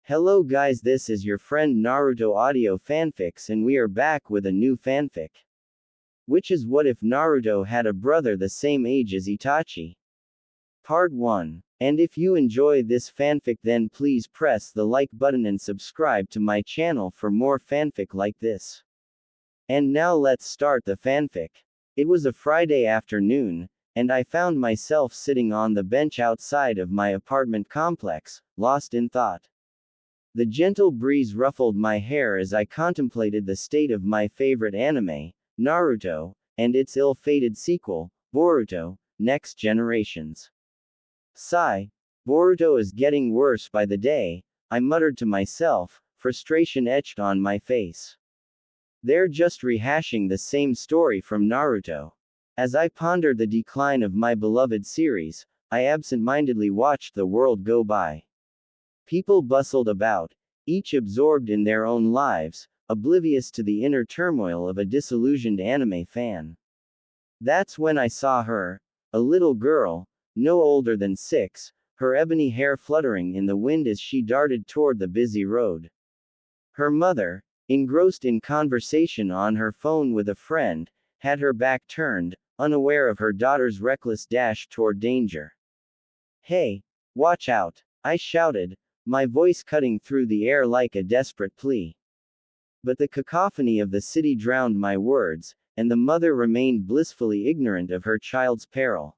Hello guys, this is your friend Naruto Audio Fanfics and we are back with a new fanfic. Which is what if Naruto had a brother the same age as Itachi? Part 1. And if you enjoy this fanfic then please press the like button and subscribe to my channel for more fanfic like this. And now let's start the fanfic. It was a Friday afternoon, and I found myself sitting on the bench outside of my apartment complex, lost in thought. The gentle breeze ruffled my hair as I contemplated the state of my favorite anime, Naruto, and its ill-fated sequel, Boruto, Next Generations. Sigh. Boruto is getting worse by the day, I muttered to myself, frustration etched on my face. They're just rehashing the same story from Naruto. As I pondered the decline of my beloved series, I absent-mindedly watched the world go by. People bustled about, each absorbed in their own lives, oblivious to the inner turmoil of a disillusioned anime fan. That's when I saw her, a little girl, no older than 6, her ebony hair fluttering in the wind as she darted toward the busy road. Her mother, engrossed in conversation on her phone with a friend, had her back turned, unaware of her daughter's reckless dash toward danger. "Hey, watch out," I shouted, my voice cutting through the air like a desperate plea. But the cacophony of the city drowned my words, and the mother remained blissfully ignorant of her child's peril.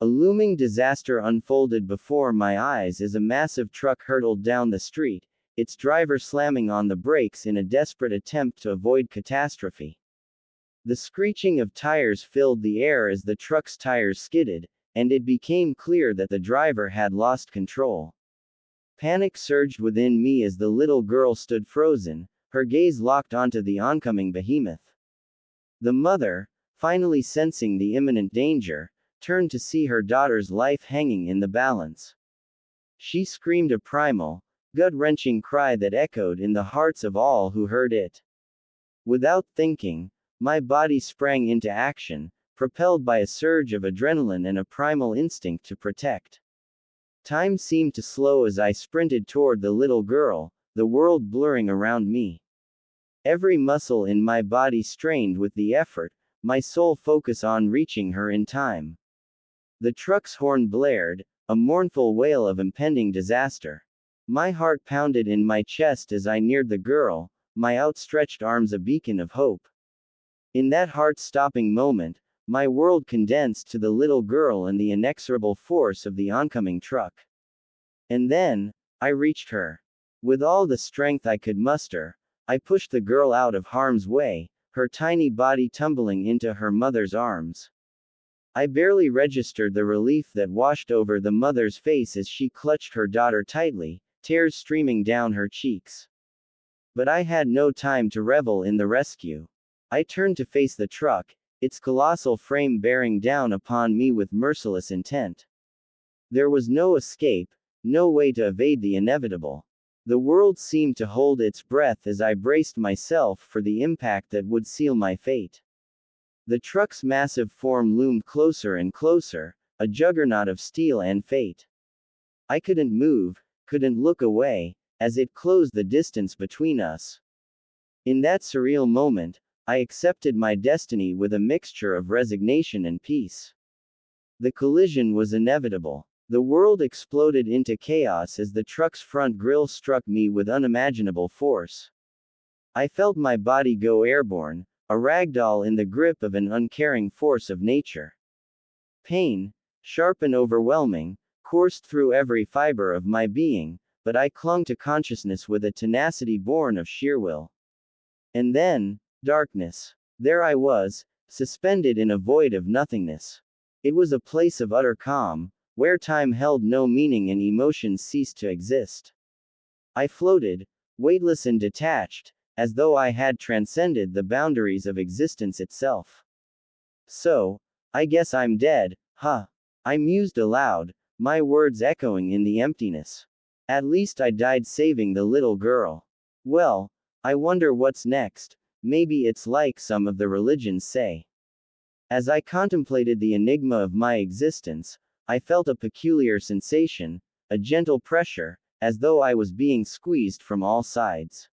A looming disaster unfolded before my eyes as a massive truck hurtled down the street, its driver slamming on the brakes in a desperate attempt to avoid catastrophe. The screeching of tires filled the air as the truck's tires skidded, and it became clear that the driver had lost control. Panic surged within me as the little girl stood frozen, her gaze locked onto the oncoming behemoth. The mother, finally sensing the imminent danger, turned to see her daughter's life hanging in the balance. She screamed a primal, gut-wrenching cry that echoed in the hearts of all who heard it. Without thinking, my body sprang into action, propelled by a surge of adrenaline and a primal instinct to protect. Time seemed to slow as I sprinted toward the little girl, the world blurring around me. Every muscle in my body strained with the effort, my sole focus on reaching her in time. The truck's horn blared, a mournful wail of impending disaster. My heart pounded in my chest as I neared the girl, my outstretched arms a beacon of hope. In that heart-stopping moment, my world condensed to the little girl and the inexorable force of the oncoming truck. And then, I reached her. With all the strength I could muster, I pushed the girl out of harm's way, her tiny body tumbling into her mother's arms. I barely registered the relief that washed over the mother's face as she clutched her daughter tightly, tears streaming down her cheeks. But I had no time to revel in the rescue. I turned to face the truck, its colossal frame bearing down upon me with merciless intent. There was no escape, no way to evade the inevitable. The world seemed to hold its breath as I braced myself for the impact that would seal my fate. The truck's massive form loomed closer and closer, a juggernaut of steel and fate. I couldn't move, couldn't look away, as it closed the distance between us. In that surreal moment, I accepted my destiny with a mixture of resignation and peace. The collision was inevitable. The world exploded into chaos as the truck's front grille struck me with unimaginable force. I felt my body go airborne, a ragdoll in the grip of an uncaring force of nature. Pain, sharp and overwhelming, coursed through every fiber of my being, but I clung to consciousness with a tenacity born of sheer will. And then, darkness. There I was, suspended in a void of nothingness. It was a place of utter calm, where time held no meaning and emotions ceased to exist. I floated, weightless and detached, as though I had transcended the boundaries of existence itself. So, I guess I'm dead, huh? I mused aloud, my words echoing in the emptiness. At least I died saving the little girl. Well, I wonder what's next. Maybe it's like some of the religions say. As I contemplated the enigma of my existence, I felt a peculiar sensation, a gentle pressure, as though I was being squeezed from all sides.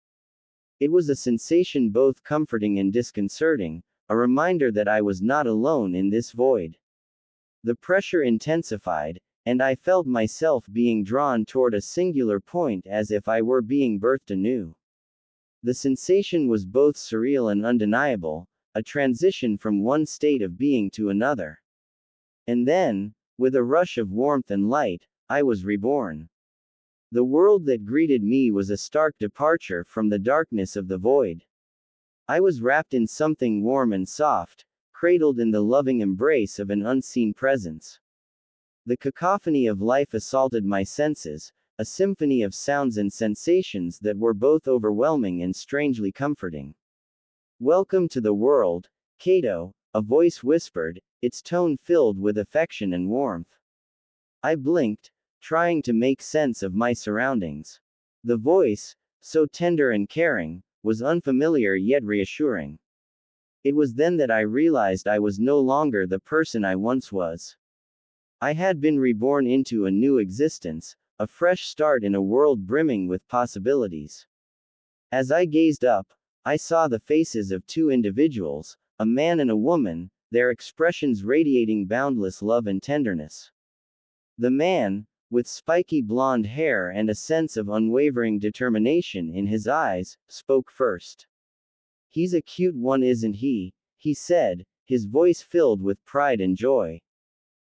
It was a sensation both comforting and disconcerting, a reminder that I was not alone in this void. The pressure intensified, and I felt myself being drawn toward a singular point as if I were being birthed anew. The sensation was both surreal and undeniable, a transition from one state of being to another. And then, with a rush of warmth and light, I was reborn. The world that greeted me was a stark departure from the darkness of the void. I was wrapped in something warm and soft, cradled in the loving embrace of an unseen presence. The cacophony of life assaulted my senses, a symphony of sounds and sensations that were both overwhelming and strangely comforting. "Welcome to the world, Kato," a voice whispered, its tone filled with affection and warmth. I blinked, trying to make sense of my surroundings. The voice, so tender and caring, was unfamiliar yet reassuring. It was then that I realized I was no longer the person I once was. I had been reborn into a new existence, a fresh start in a world brimming with possibilities. As I gazed up, I saw the faces of two individuals, a man and a woman, their expressions radiating boundless love and tenderness. The man, with spiky blonde hair and a sense of unwavering determination in his eyes, spoke first. "He's a cute one, isn't he?" he said, his voice filled with pride and joy.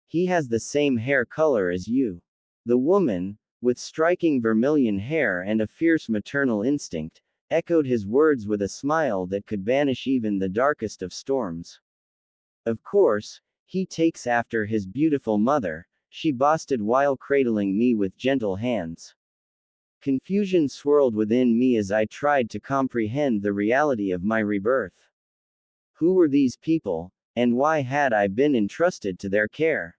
"He has the same hair color as you." The woman, with striking vermilion hair and a fierce maternal instinct, echoed his words with a smile that could banish even the darkest of storms. "Of course, he takes after his beautiful mother," she boasted while cradling me with gentle hands. Confusion swirled within me as I tried to comprehend the reality of my rebirth. Who were these people, and why had I been entrusted to their care?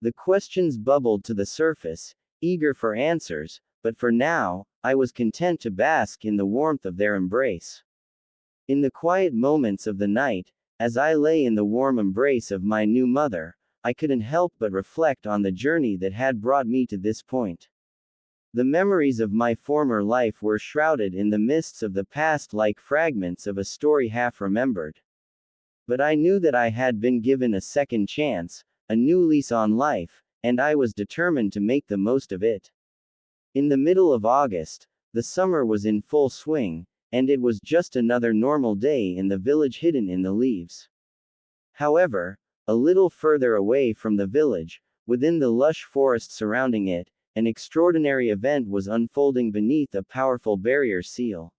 The questions bubbled to the surface, eager for answers, but for now, I was content to bask in the warmth of their embrace. In the quiet moments of the night, as I lay in the warm embrace of my new mother, I couldn't help but reflect on the journey that had brought me to this point. The memories of my former life were shrouded in the mists of the past like fragments of a story half remembered. But I knew that I had been given a second chance, a new lease on life, and I was determined to make the most of it. In the middle of August, the summer was in full swing, and it was just another normal day in the village hidden in the leaves. However, a little further away from the village, within the lush forest surrounding it, an extraordinary event was unfolding beneath a powerful barrier seal.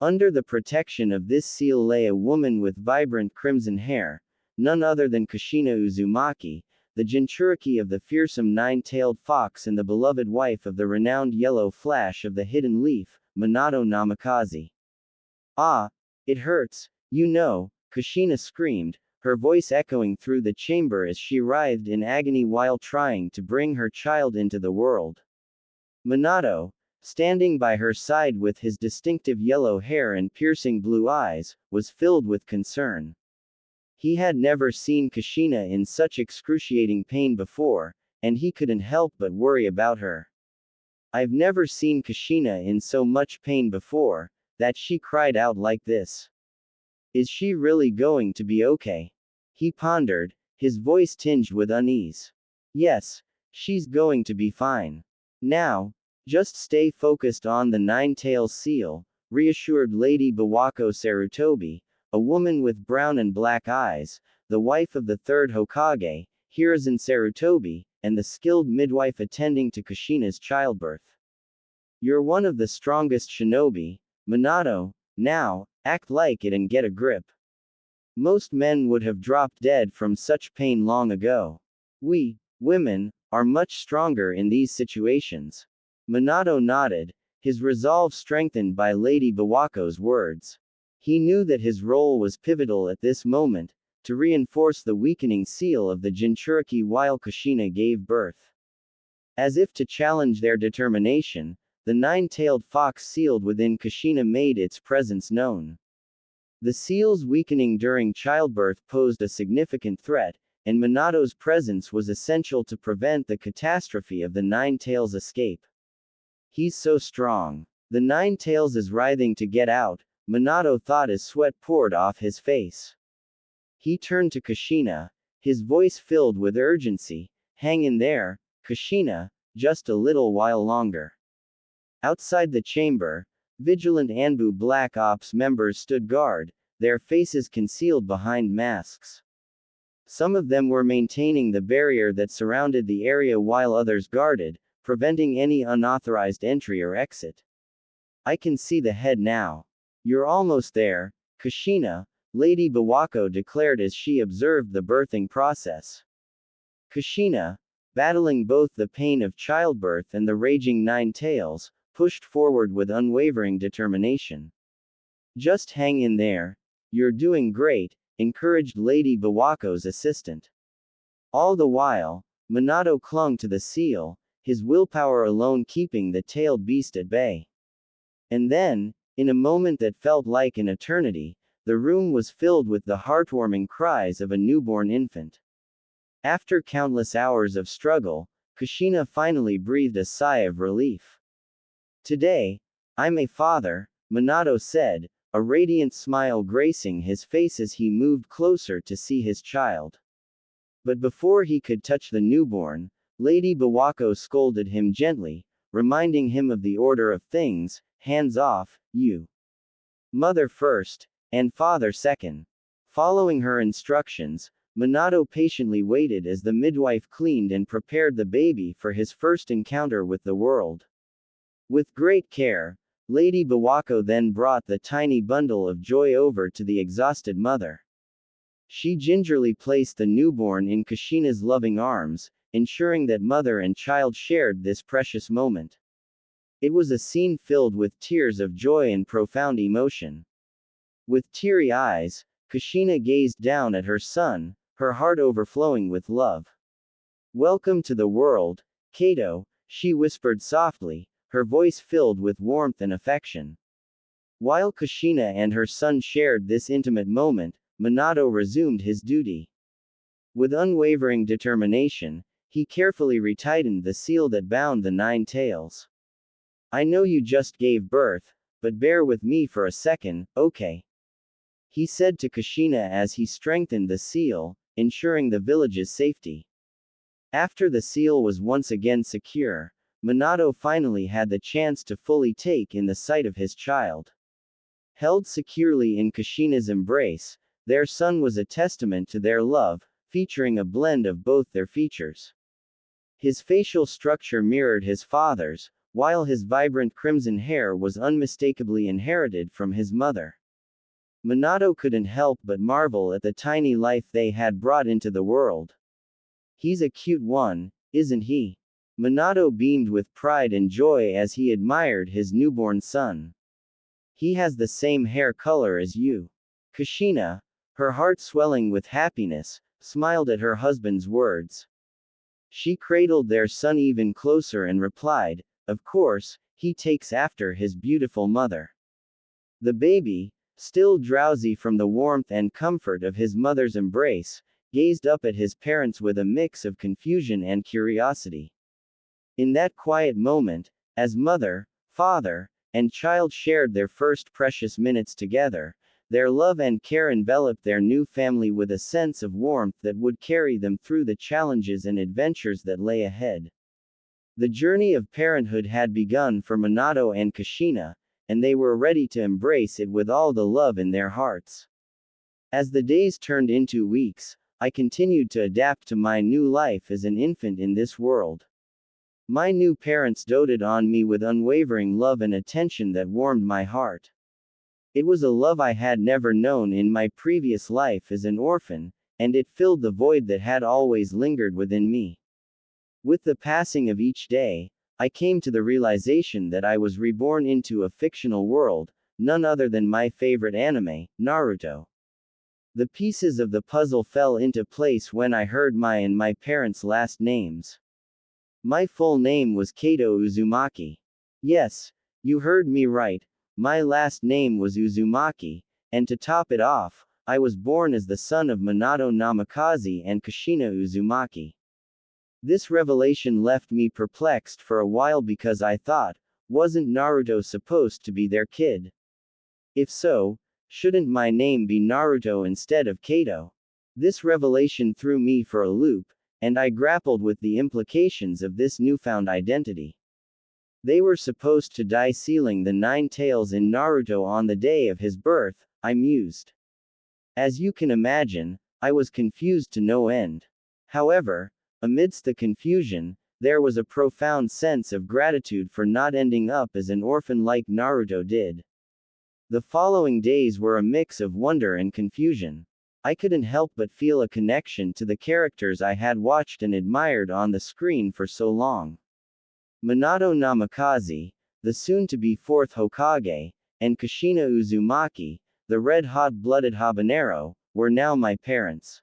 Under the protection of this seal lay a woman with vibrant crimson hair, none other than Kushina Uzumaki, the Jinchuriki of the fearsome nine-tailed fox and the beloved wife of the renowned yellow flash of the hidden leaf, Minato Namikaze. "Ah, it hurts, you know," Kushina screamed, her voice echoing through the chamber as she writhed in agony while trying to bring her child into the world. Minato, standing by her side with his distinctive yellow hair and piercing blue eyes, was filled with concern. He had never seen Kushina in such excruciating pain before, and he couldn't help but worry about her. "I've never seen Kushina in so much pain before, that she cried out like this. Is she really going to be okay?" He pondered, his voice tinged with unease. "Yes, she's going to be fine. Now, just stay focused on the nine-tailed seal," reassured Lady Bawako Sarutobi, a woman with brown and black eyes, the wife of the third Hokage, Hiruzen Sarutobi, and the skilled midwife attending to Kushina's childbirth. "You're one of the strongest shinobi, Minato. Now, act like it and get a grip. Most men would have dropped dead from such pain long ago. We, women, are much stronger in these situations." Minato nodded, his resolve strengthened by Lady Bawako's words. He knew that his role was pivotal at this moment, to reinforce the weakening seal of the Jinchuriki while Kushina gave birth. As if to challenge their determination, the nine-tailed fox sealed within Kushina made its presence known. The seal's weakening during childbirth posed a significant threat, and Minato's presence was essential to prevent the catastrophe of the nine tails' escape. He's so strong. The Nine Tails is writhing to get out, Minato thought as sweat poured off his face. He turned to Kushina, his voice filled with urgency. Hang in there, Kushina, just a little while longer. Outside the chamber, vigilant Anbu Black Ops members stood guard, their faces concealed behind masks. Some of them were maintaining the barrier that surrounded the area while others guarded, preventing any unauthorized entry or exit. I can see the head now. You're almost there, Kushina, Lady Bawako declared as she observed the birthing process. Kushina, battling both the pain of childbirth and the raging Nine Tails, pushed forward with unwavering determination. Just hang in there. You're doing great, encouraged Lady Bawako's assistant. All the while, Minato clung to the seal, his willpower alone keeping the tailed beast at bay. And then, in a moment that felt like an eternity, the room was filled with the heartwarming cries of a newborn infant. After countless hours of struggle, Kushina finally breathed a sigh of relief. Today, I'm a father, Minato said, a radiant smile gracing his face as he moved closer to see his child. But before he could touch the newborn, Lady Bawako scolded him gently, reminding him of the order of things: hands off, you. Mother first, and father second. Following her instructions, Minato patiently waited as the midwife cleaned and prepared the baby for his first encounter with the world. With great care, Lady Bawako then brought the tiny bundle of joy over to the exhausted mother. She gingerly placed the newborn in Kushina's loving arms, ensuring that mother and child shared this precious moment. It was a scene filled with tears of joy and profound emotion. With teary eyes, Kushina gazed down at her son, her heart overflowing with love. Welcome to the world, Kato, she whispered softly, her voice filled with warmth and affection. While Kushina and her son shared this intimate moment, Minato resumed his duty. With unwavering determination, he carefully retightened the seal that bound the Nine Tails. I know you just gave birth, but bear with me for a second, okay? He said to Kushina as he strengthened the seal, ensuring the village's safety. After the seal was once again secure, Minato finally had the chance to fully take in the sight of his child. Held securely in Kushina's embrace, their son was a testament to their love, featuring a blend of both their features. His facial structure mirrored his father's, while his vibrant crimson hair was unmistakably inherited from his mother. Minato couldn't help but marvel at the tiny life they had brought into the world. He's a cute one, isn't he? Minato beamed with pride and joy as he admired his newborn son. He has the same hair color as you. Kushina, her heart swelling with happiness, smiled at her husband's words. She cradled their son even closer and replied, of course, he takes after his beautiful mother. The baby, still drowsy from the warmth and comfort of his mother's embrace, gazed up at his parents with a mix of confusion and curiosity. In that quiet moment, as mother, father, and child shared their first precious minutes together, their love and care enveloped their new family with a sense of warmth that would carry them through the challenges and adventures that lay ahead. The journey of parenthood had begun for Minato and Kushina, and they were ready to embrace it with all the love in their hearts. As the days turned into weeks, I continued to adapt to my new life as an infant in this world. My new parents doted on me with unwavering love and attention that warmed my heart. It was a love I had never known in my previous life as an orphan, and it filled the void that had always lingered within me. With the passing of each day, I came to the realization that I was reborn into a fictional world, none other than my favorite anime, Naruto. The pieces of the puzzle fell into place when I heard my parents' last names. My full name was Kato Uzumaki. Yes, you heard me right, my last name was Uzumaki, and to top it off, I was born as the son of Minato Namikaze and Kushina Uzumaki. This revelation left me perplexed for a while because I thought, wasn't Naruto supposed to be their kid? If so, shouldn't my name be Naruto instead of Kato? This revelation threw me for a loop, and I grappled with the implications of this newfound identity. They were supposed to die sealing the 9 tails in Naruto on the day of his birth, I mused. As you can imagine, I was confused to no end. However, amidst the confusion, there was a profound sense of gratitude for not ending up as an orphan like Naruto did. The following days were a mix of wonder and confusion. I couldn't help but feel a connection to the characters I had watched and admired on the screen for so long. Minato Namikaze, the soon-to-be 4th Hokage, and Kushina Uzumaki, the red-hot-blooded habanero, were now my parents.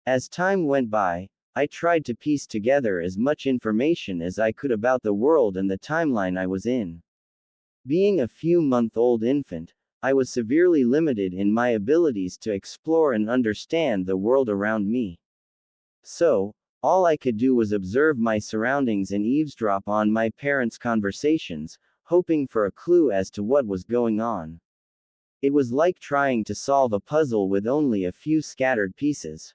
As time went by, I tried to piece together as much information as I could about the world and the timeline I was in. Being a few-month-old infant, I was severely limited in my abilities to explore and understand the world around me. So, all I could do was observe my surroundings and eavesdrop on my parents' conversations, hoping for a clue as to what was going on. It was like trying to solve a puzzle with only a few scattered pieces.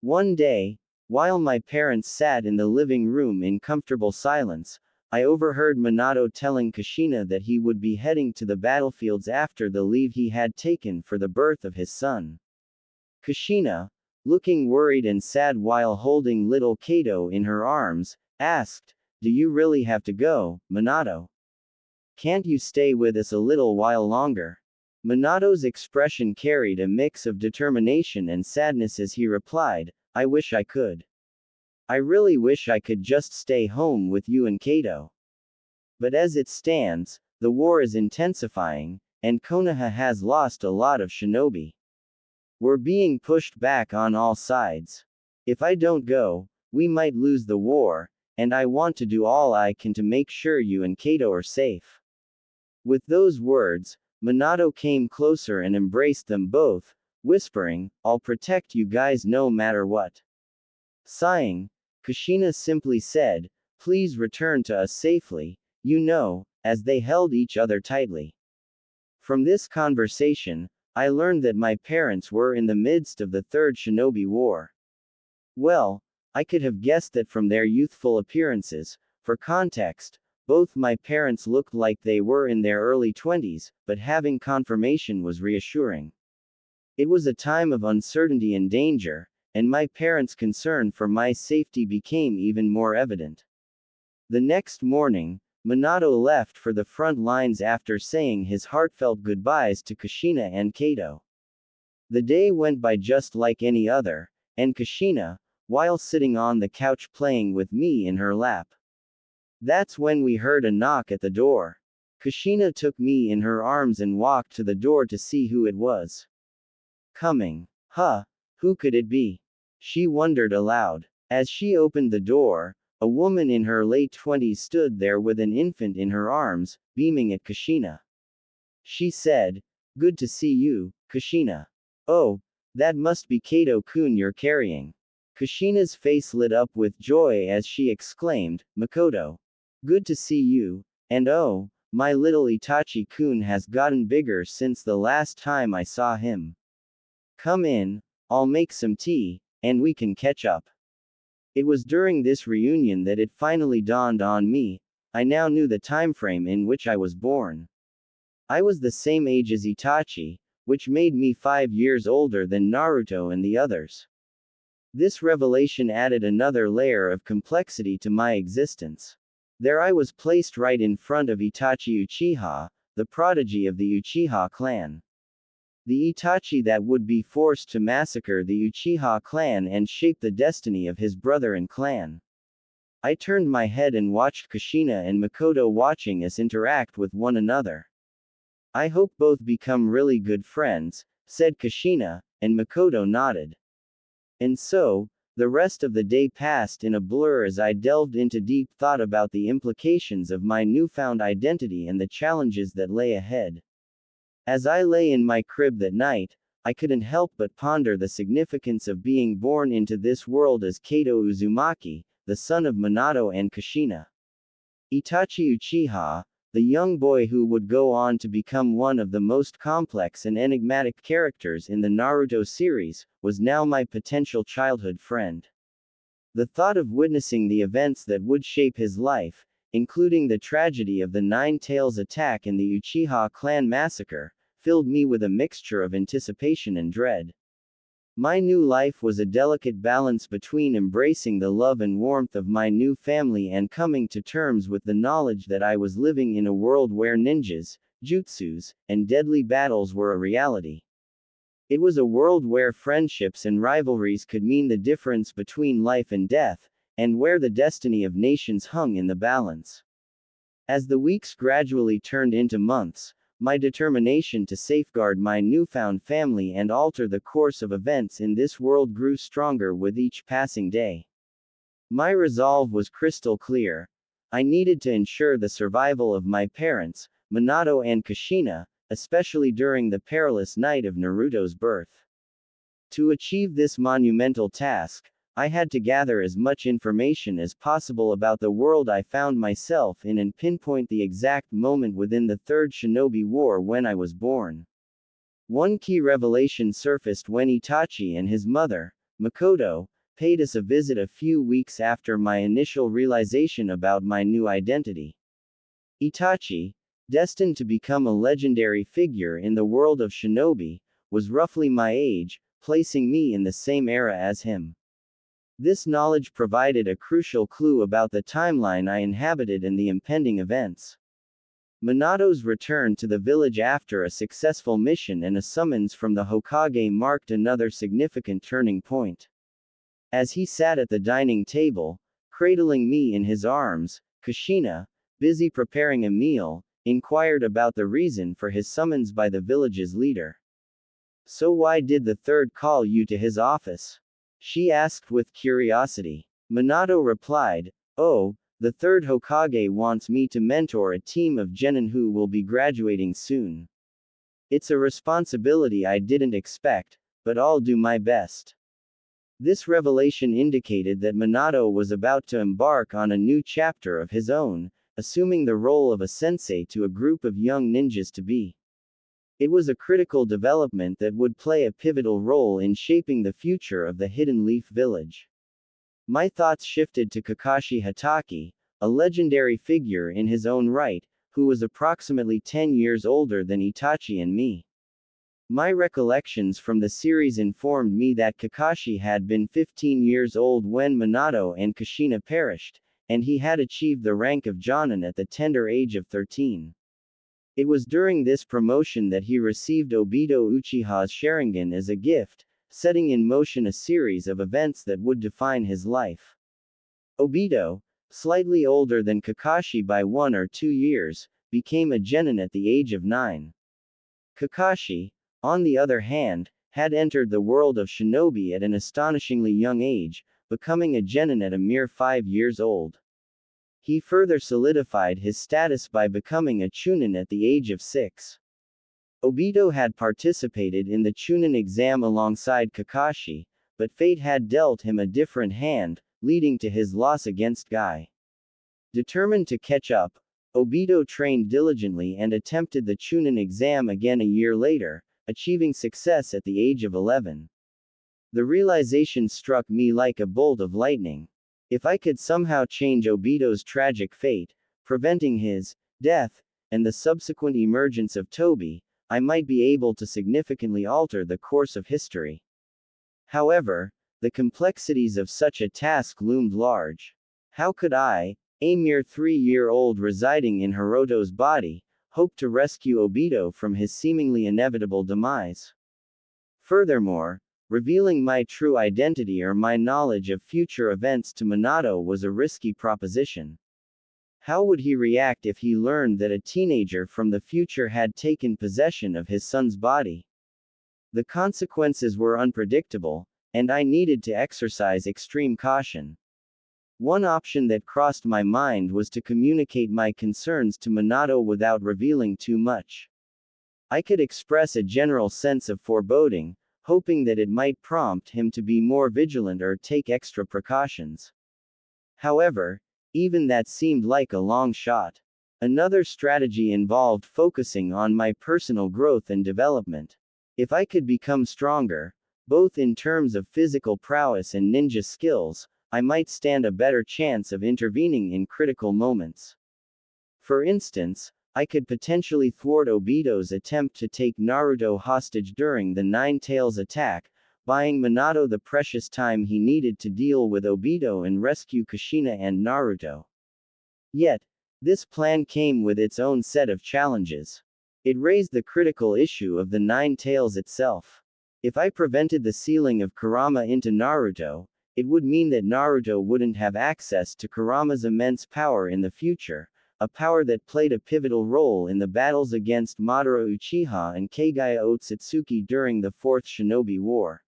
One day, while my parents sat in the living room in comfortable silence, I overheard Minato telling Kushina that he would be heading to the battlefields after the leave he had taken for the birth of his son. Kushina, looking worried and sad while holding little Kato in her arms, asked, "Do you really have to go, Minato? Can't you stay with us a little while longer?" Minato's expression carried a mix of determination and sadness as he replied, "I wish I could. I really wish I could just stay home with you and Kato. But as it stands, the war is intensifying, and Konoha has lost a lot of shinobi. We're being pushed back on all sides. If I don't go, we might lose the war, and I want to do all I can to make sure you and Kato are safe." With those words, Minato came closer and embraced them both, whispering, "I'll protect you guys no matter what." Sighing, Kushina simply said, "Please return to us safely, as they held each other tightly. From this conversation, I learned that my parents were in the midst of the Third Shinobi War. Well, I could have guessed that from their youthful appearances. For context, both my parents looked like they were in their early 20s, but having confirmation was reassuring. It was a time of uncertainty and danger, and my parents' concern for my safety became even more evident. The next morning, Minato left for the front lines after saying his heartfelt goodbyes to Kushina and Kato. The day went by just like any other, and Kushina, while sitting on the couch playing with me in her lap. That's when we heard a knock at the door. Kushina took me in her arms and walked to the door to see who it was coming. Who could it be? She wondered aloud. As she opened the door, a woman in her late 20s stood there with an infant in her arms, beaming at Kushina. She said, "Good to see you, Kushina. Oh, that must be Kato-kun you're carrying." Kushina's face lit up with joy as she exclaimed, "Makoto. Good to see you, and oh, my little Itachi-kun has gotten bigger since the last time I saw him. Come in, I'll make some tea, and we can catch up." It was during this reunion that it finally dawned on me. I now knew the timeframe in which I was born. I was the same age as Itachi, which made me 5 years older than Naruto and the others. This revelation added another layer of complexity to my existence. There I was placed right in front of Itachi Uchiha, the prodigy of the Uchiha clan. The Itachi that would be forced to massacre the Uchiha clan and shape the destiny of his brother and clan. I turned my head and watched Kushina and Makoto watching us interact with one another. "I hope both become really good friends," said Kushina, and Makoto nodded. And so, the rest of the day passed in a blur as I delved into deep thought about the implications of my newfound identity and the challenges that lay ahead. As I lay in my crib that night, I couldn't help but ponder the significance of being born into this world as Kato Uzumaki, the son of Minato and Kushina. Itachi Uchiha, the young boy who would go on to become one of the most complex and enigmatic characters in the Naruto series, was now my potential childhood friend. The thought of witnessing the events that would shape his life, including the tragedy of the Nine Tails attack and the Uchiha clan massacre, filled me with a mixture of anticipation and dread. My new life was a delicate balance between embracing the love and warmth of my new family and coming to terms with the knowledge that I was living in a world where ninjas, jutsus, and deadly battles were a reality. It was a world where friendships and rivalries could mean the difference between life and death, and where the destiny of nations hung in the balance. As the weeks gradually turned into months, my determination to safeguard my newfound family and alter the course of events in this world grew stronger with each passing day. My resolve was crystal clear. I needed to ensure the survival of my parents, Minato and Kushina, especially during the perilous night of Naruto's birth. To achieve this monumental task, I had to gather as much information as possible about the world I found myself in and pinpoint the exact moment within the Third Shinobi War when I was born. One key revelation surfaced when Itachi and his mother, Makoto, paid us a visit a few weeks after my initial realization about my new identity. Itachi, destined to become a legendary figure in the world of shinobi, was roughly my age, placing me in the same era as him. This knowledge provided a crucial clue about the timeline I inhabited and the impending events. Minato's return to the village after a successful mission and a summons from the Hokage marked another significant turning point. As he sat at the dining table, cradling me in his arms, Kushina, busy preparing a meal, inquired about the reason for his summons by the village's leader. "So why did the third call you to his office?" she asked with curiosity. Minato replied, "Oh, the third Hokage wants me to mentor a team of genin who will be graduating soon. It's a responsibility I didn't expect, but I'll do my best." This revelation indicated that Minato was about to embark on a new chapter of his own, assuming the role of a sensei to a group of young ninjas to be. It was a critical development that would play a pivotal role in shaping the future of the Hidden Leaf Village. My thoughts shifted to Kakashi Hatake, a legendary figure in his own right, who was approximately 10 years older than Itachi and me. My recollections from the series informed me that Kakashi had been 15 years old when Minato and Kushina perished, and he had achieved the rank of Jonin at the tender age of 13. It was during this promotion that he received Obito Uchiha's Sharingan as a gift, setting in motion a series of events that would define his life. Obito, slightly older than Kakashi by 1 or 2 years, became a genin at the age of 9. Kakashi, on the other hand, had entered the world of shinobi at an astonishingly young age, becoming a genin at a mere 5 years old. He further solidified his status by becoming a chunin at the age of 6. Obito had participated in the chunin exam alongside Kakashi, but fate had dealt him a different hand, leading to his loss against Guy. Determined to catch up, Obito trained diligently and attempted the chunin exam again a year later, achieving success at the age of 11. The realization struck me like a bolt of lightning. If I could somehow change Obito's tragic fate, preventing his death and the subsequent emergence of Toby, I might be able to significantly alter the course of history. However, the complexities of such a task loomed large. How could I, a mere 3-year-old residing in Hiroto's body, hope to rescue Obito from his seemingly inevitable demise? Furthermore, revealing my true identity or my knowledge of future events to Minato was a risky proposition. How would he react if he learned that a teenager from the future had taken possession of his son's body? The consequences were unpredictable, and I needed to exercise extreme caution. One option that crossed my mind was to communicate my concerns to Minato without revealing too much. I could express a general sense of foreboding, hoping that it might prompt him to be more vigilant or take extra precautions. However, Even that seemed like a long shot. Another strategy involved focusing on my personal growth and development. If I could become stronger, both in terms of physical prowess and ninja skills, I might stand a better chance of intervening in critical moments. For instance, I could potentially thwart Obito's attempt to take Naruto hostage during the Nine Tails attack, buying Minato the precious time he needed to deal with Obito and rescue Kushina and Naruto. Yet, this plan came with its own set of challenges. It raised the critical issue of the Nine Tails itself. If I prevented the sealing of Kurama into Naruto, it would mean that Naruto wouldn't have access to Kurama's immense power in the future, a power that played a pivotal role in the battles against Madara Uchiha and Kagaya Otsutsuki during the Fourth Shinobi War.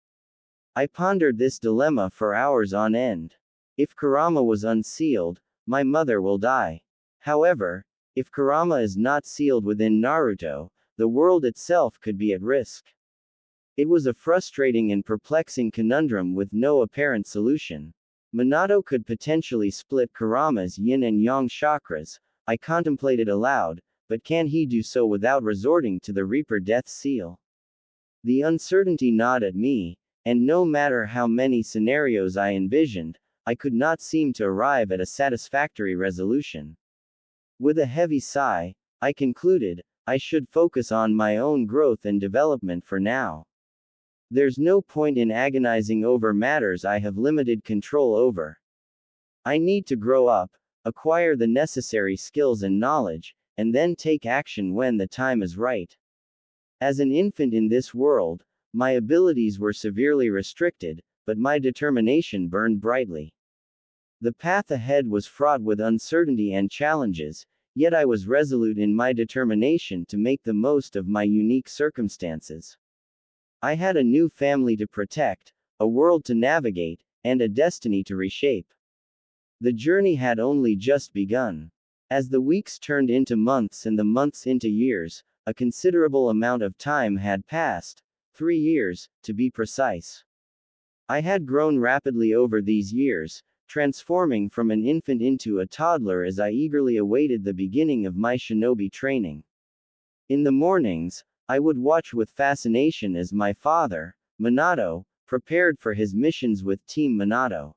I pondered this dilemma for hours on end. If Kurama was unsealed, my mother will die. However, if Kurama is not sealed within Naruto, the world itself could be at risk. It was a frustrating and perplexing conundrum with no apparent solution. Minato could potentially split Kurama's yin and yang chakras, I contemplated aloud, but can he do so without resorting to the Reaper Death Seal? The uncertainty gnawed at me, and no matter how many scenarios I envisioned, I could not seem to arrive at a satisfactory resolution. With a heavy sigh, I concluded, I should focus on my own growth and development for now. There's no point in agonizing over matters I have limited control over. I need to grow up, acquire the necessary skills and knowledge, and then take action when the time is right. As an infant in this world, my abilities were severely restricted, but my determination burned brightly. The path ahead was fraught with uncertainty and challenges, yet I was resolute in my determination to make the most of my unique circumstances. I had a new family to protect, a world to navigate, and a destiny to reshape. The journey had only just begun. As the weeks turned into months and the months into years, a considerable amount of time had passed, 3 years, to be precise. I had grown rapidly over these years, transforming from an infant into a toddler as I eagerly awaited the beginning of my shinobi training. In the mornings, I would watch with fascination as my father, Minato, prepared for his missions with Team Minato.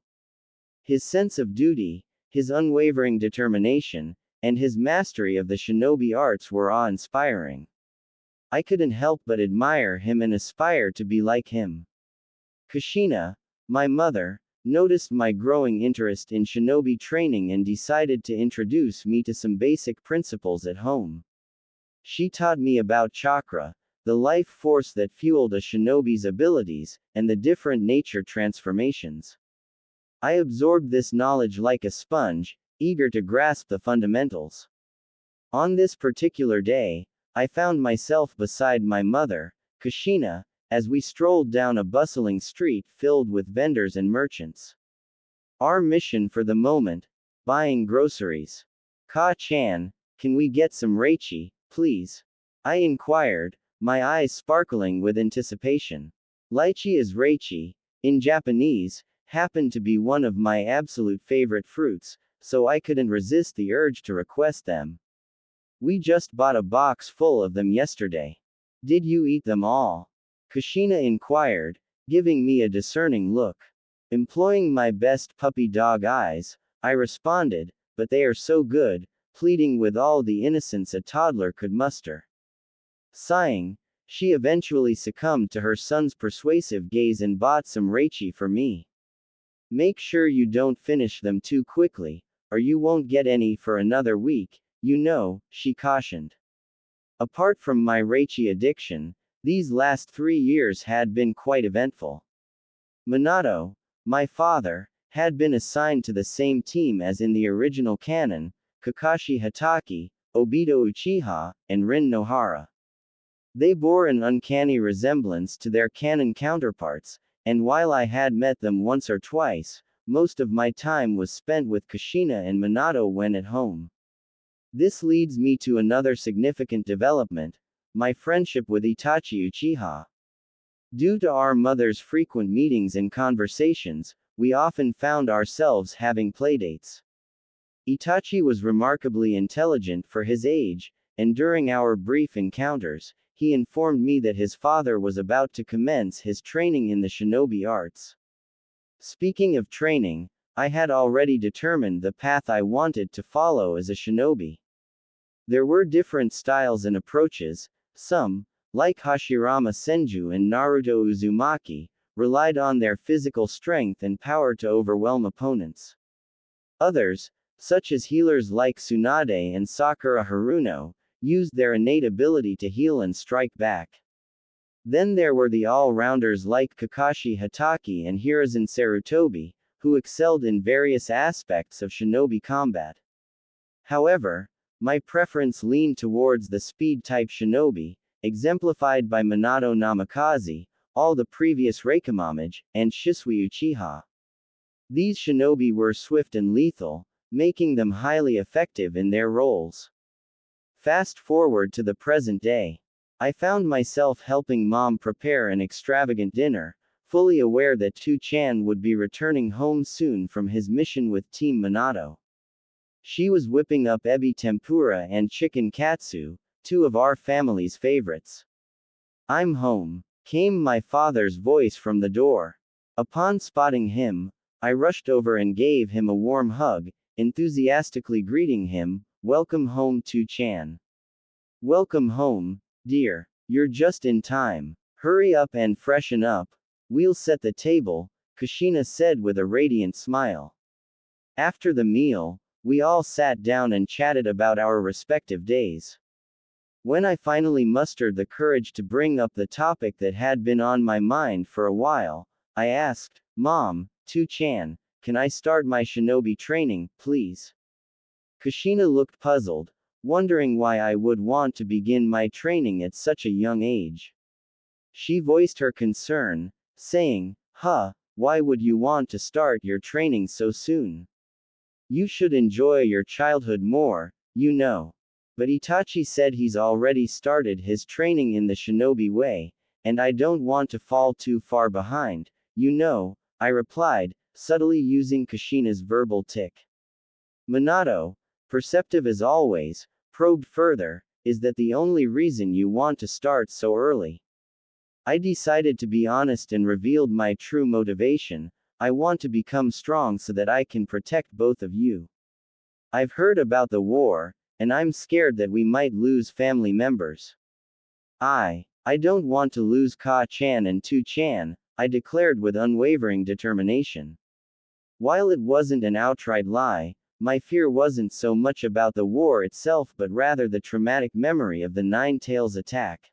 His sense of duty, his unwavering determination, and his mastery of the shinobi arts were awe-inspiring. I couldn't help but admire him and aspire to be like him. Kushina, my mother, noticed my growing interest in shinobi training and decided to introduce me to some basic principles at home. She taught me about chakra, the life force that fueled a shinobi's abilities, and the different nature transformations. I absorbed this knowledge like a sponge, eager to grasp the fundamentals. On this particular day, I found myself beside my mother, Kushina, as we strolled down a bustling street filled with vendors and merchants. Our mission for the moment: buying groceries. Ka-chan, can we get some reichi, please? I inquired, my eyes sparkling with anticipation. Lychee is reichi, in Japanese, happened to be one of my absolute favorite fruits, so I couldn't resist the urge to request them. We just bought a box full of them yesterday. Did you eat them all? Kushina inquired, giving me a discerning look. Employing my best puppy dog eyes, I responded, but they are so good, pleading with all the innocence a toddler could muster. Sighing, she eventually succumbed to her son's persuasive gaze and bought some reichi for me. Make sure you don't finish them too quickly, or you won't get any for another week, you know, she cautioned. Apart from my reichi addiction, these last 3 years had been quite eventful. Minato, my father, had been assigned to the same team as in the original canon, Kakashi Hatake, Obito Uchiha, and Rin Nohara. They bore an uncanny resemblance to their canon counterparts, and while I had met them once or twice, most of my time was spent with Kushina and Minato when at home. This leads me to another significant development: my friendship with Itachi Uchiha. Due to our mother's frequent meetings and conversations, we often found ourselves having playdates. Itachi was remarkably intelligent for his age, and during our brief encounters, he informed me that his father was about to commence his training in the shinobi arts. Speaking of training, I had already determined the path I wanted to follow as a shinobi. There were different styles and approaches. Some, like Hashirama Senju and Naruto Uzumaki, relied on their physical strength and power to overwhelm opponents. Others, such as healers like Tsunade and Sakura Haruno, used their innate ability to heal and strike back. Then there were the all-rounders like Kakashi Hatake and Hiruzen Sarutobi, who excelled in various aspects of shinobi combat. However, my preference leaned towards the speed-type shinobi, exemplified by Minato Namikaze, all the previous Reikimamage, and Shisui Uchiha. These shinobi were swift and lethal, making them highly effective in their roles. Fast forward to the present day. I found myself helping Mom prepare an extravagant dinner, fully aware that Tu-chan would be returning home soon from his mission with Team Minato. She was whipping up ebi tempura and chicken katsu, two of our family's favorites. "I'm home," came my father's voice from the door. Upon spotting him, I rushed over and gave him a warm hug, enthusiastically greeting him, "Welcome home, Tu-chan." "Welcome home, dear. You're just in time. Hurry up and freshen up. We'll set the table," Kushina said with a radiant smile. After the meal, we all sat down and chatted about our respective days. When I finally mustered the courage to bring up the topic that had been on my mind for a while, I asked, "Mom, Tu-chan, can I start my shinobi training, please?" Kushina looked puzzled, wondering why I would want to begin my training at such a young age. She voiced her concern, saying, why would you want to start your training so soon? You should enjoy your childhood more, you know." But Itachi said he's already started his training in the shinobi way, and I don't want to fall too far behind, you know, I replied, subtly using Kushina's verbal tic. Minato, perceptive as always, probed further, "Is that the only reason you want to start so early?" I decided to be honest and revealed my true motivation. I want to become strong so that I can protect both of you. I've heard about the war, and I'm scared that we might lose family members. I don't want to lose Ka-chan and Tu-chan, I declared with unwavering determination. While it wasn't an outright lie, my fear wasn't so much about the war itself but rather the traumatic memory of the Nine Tails attack.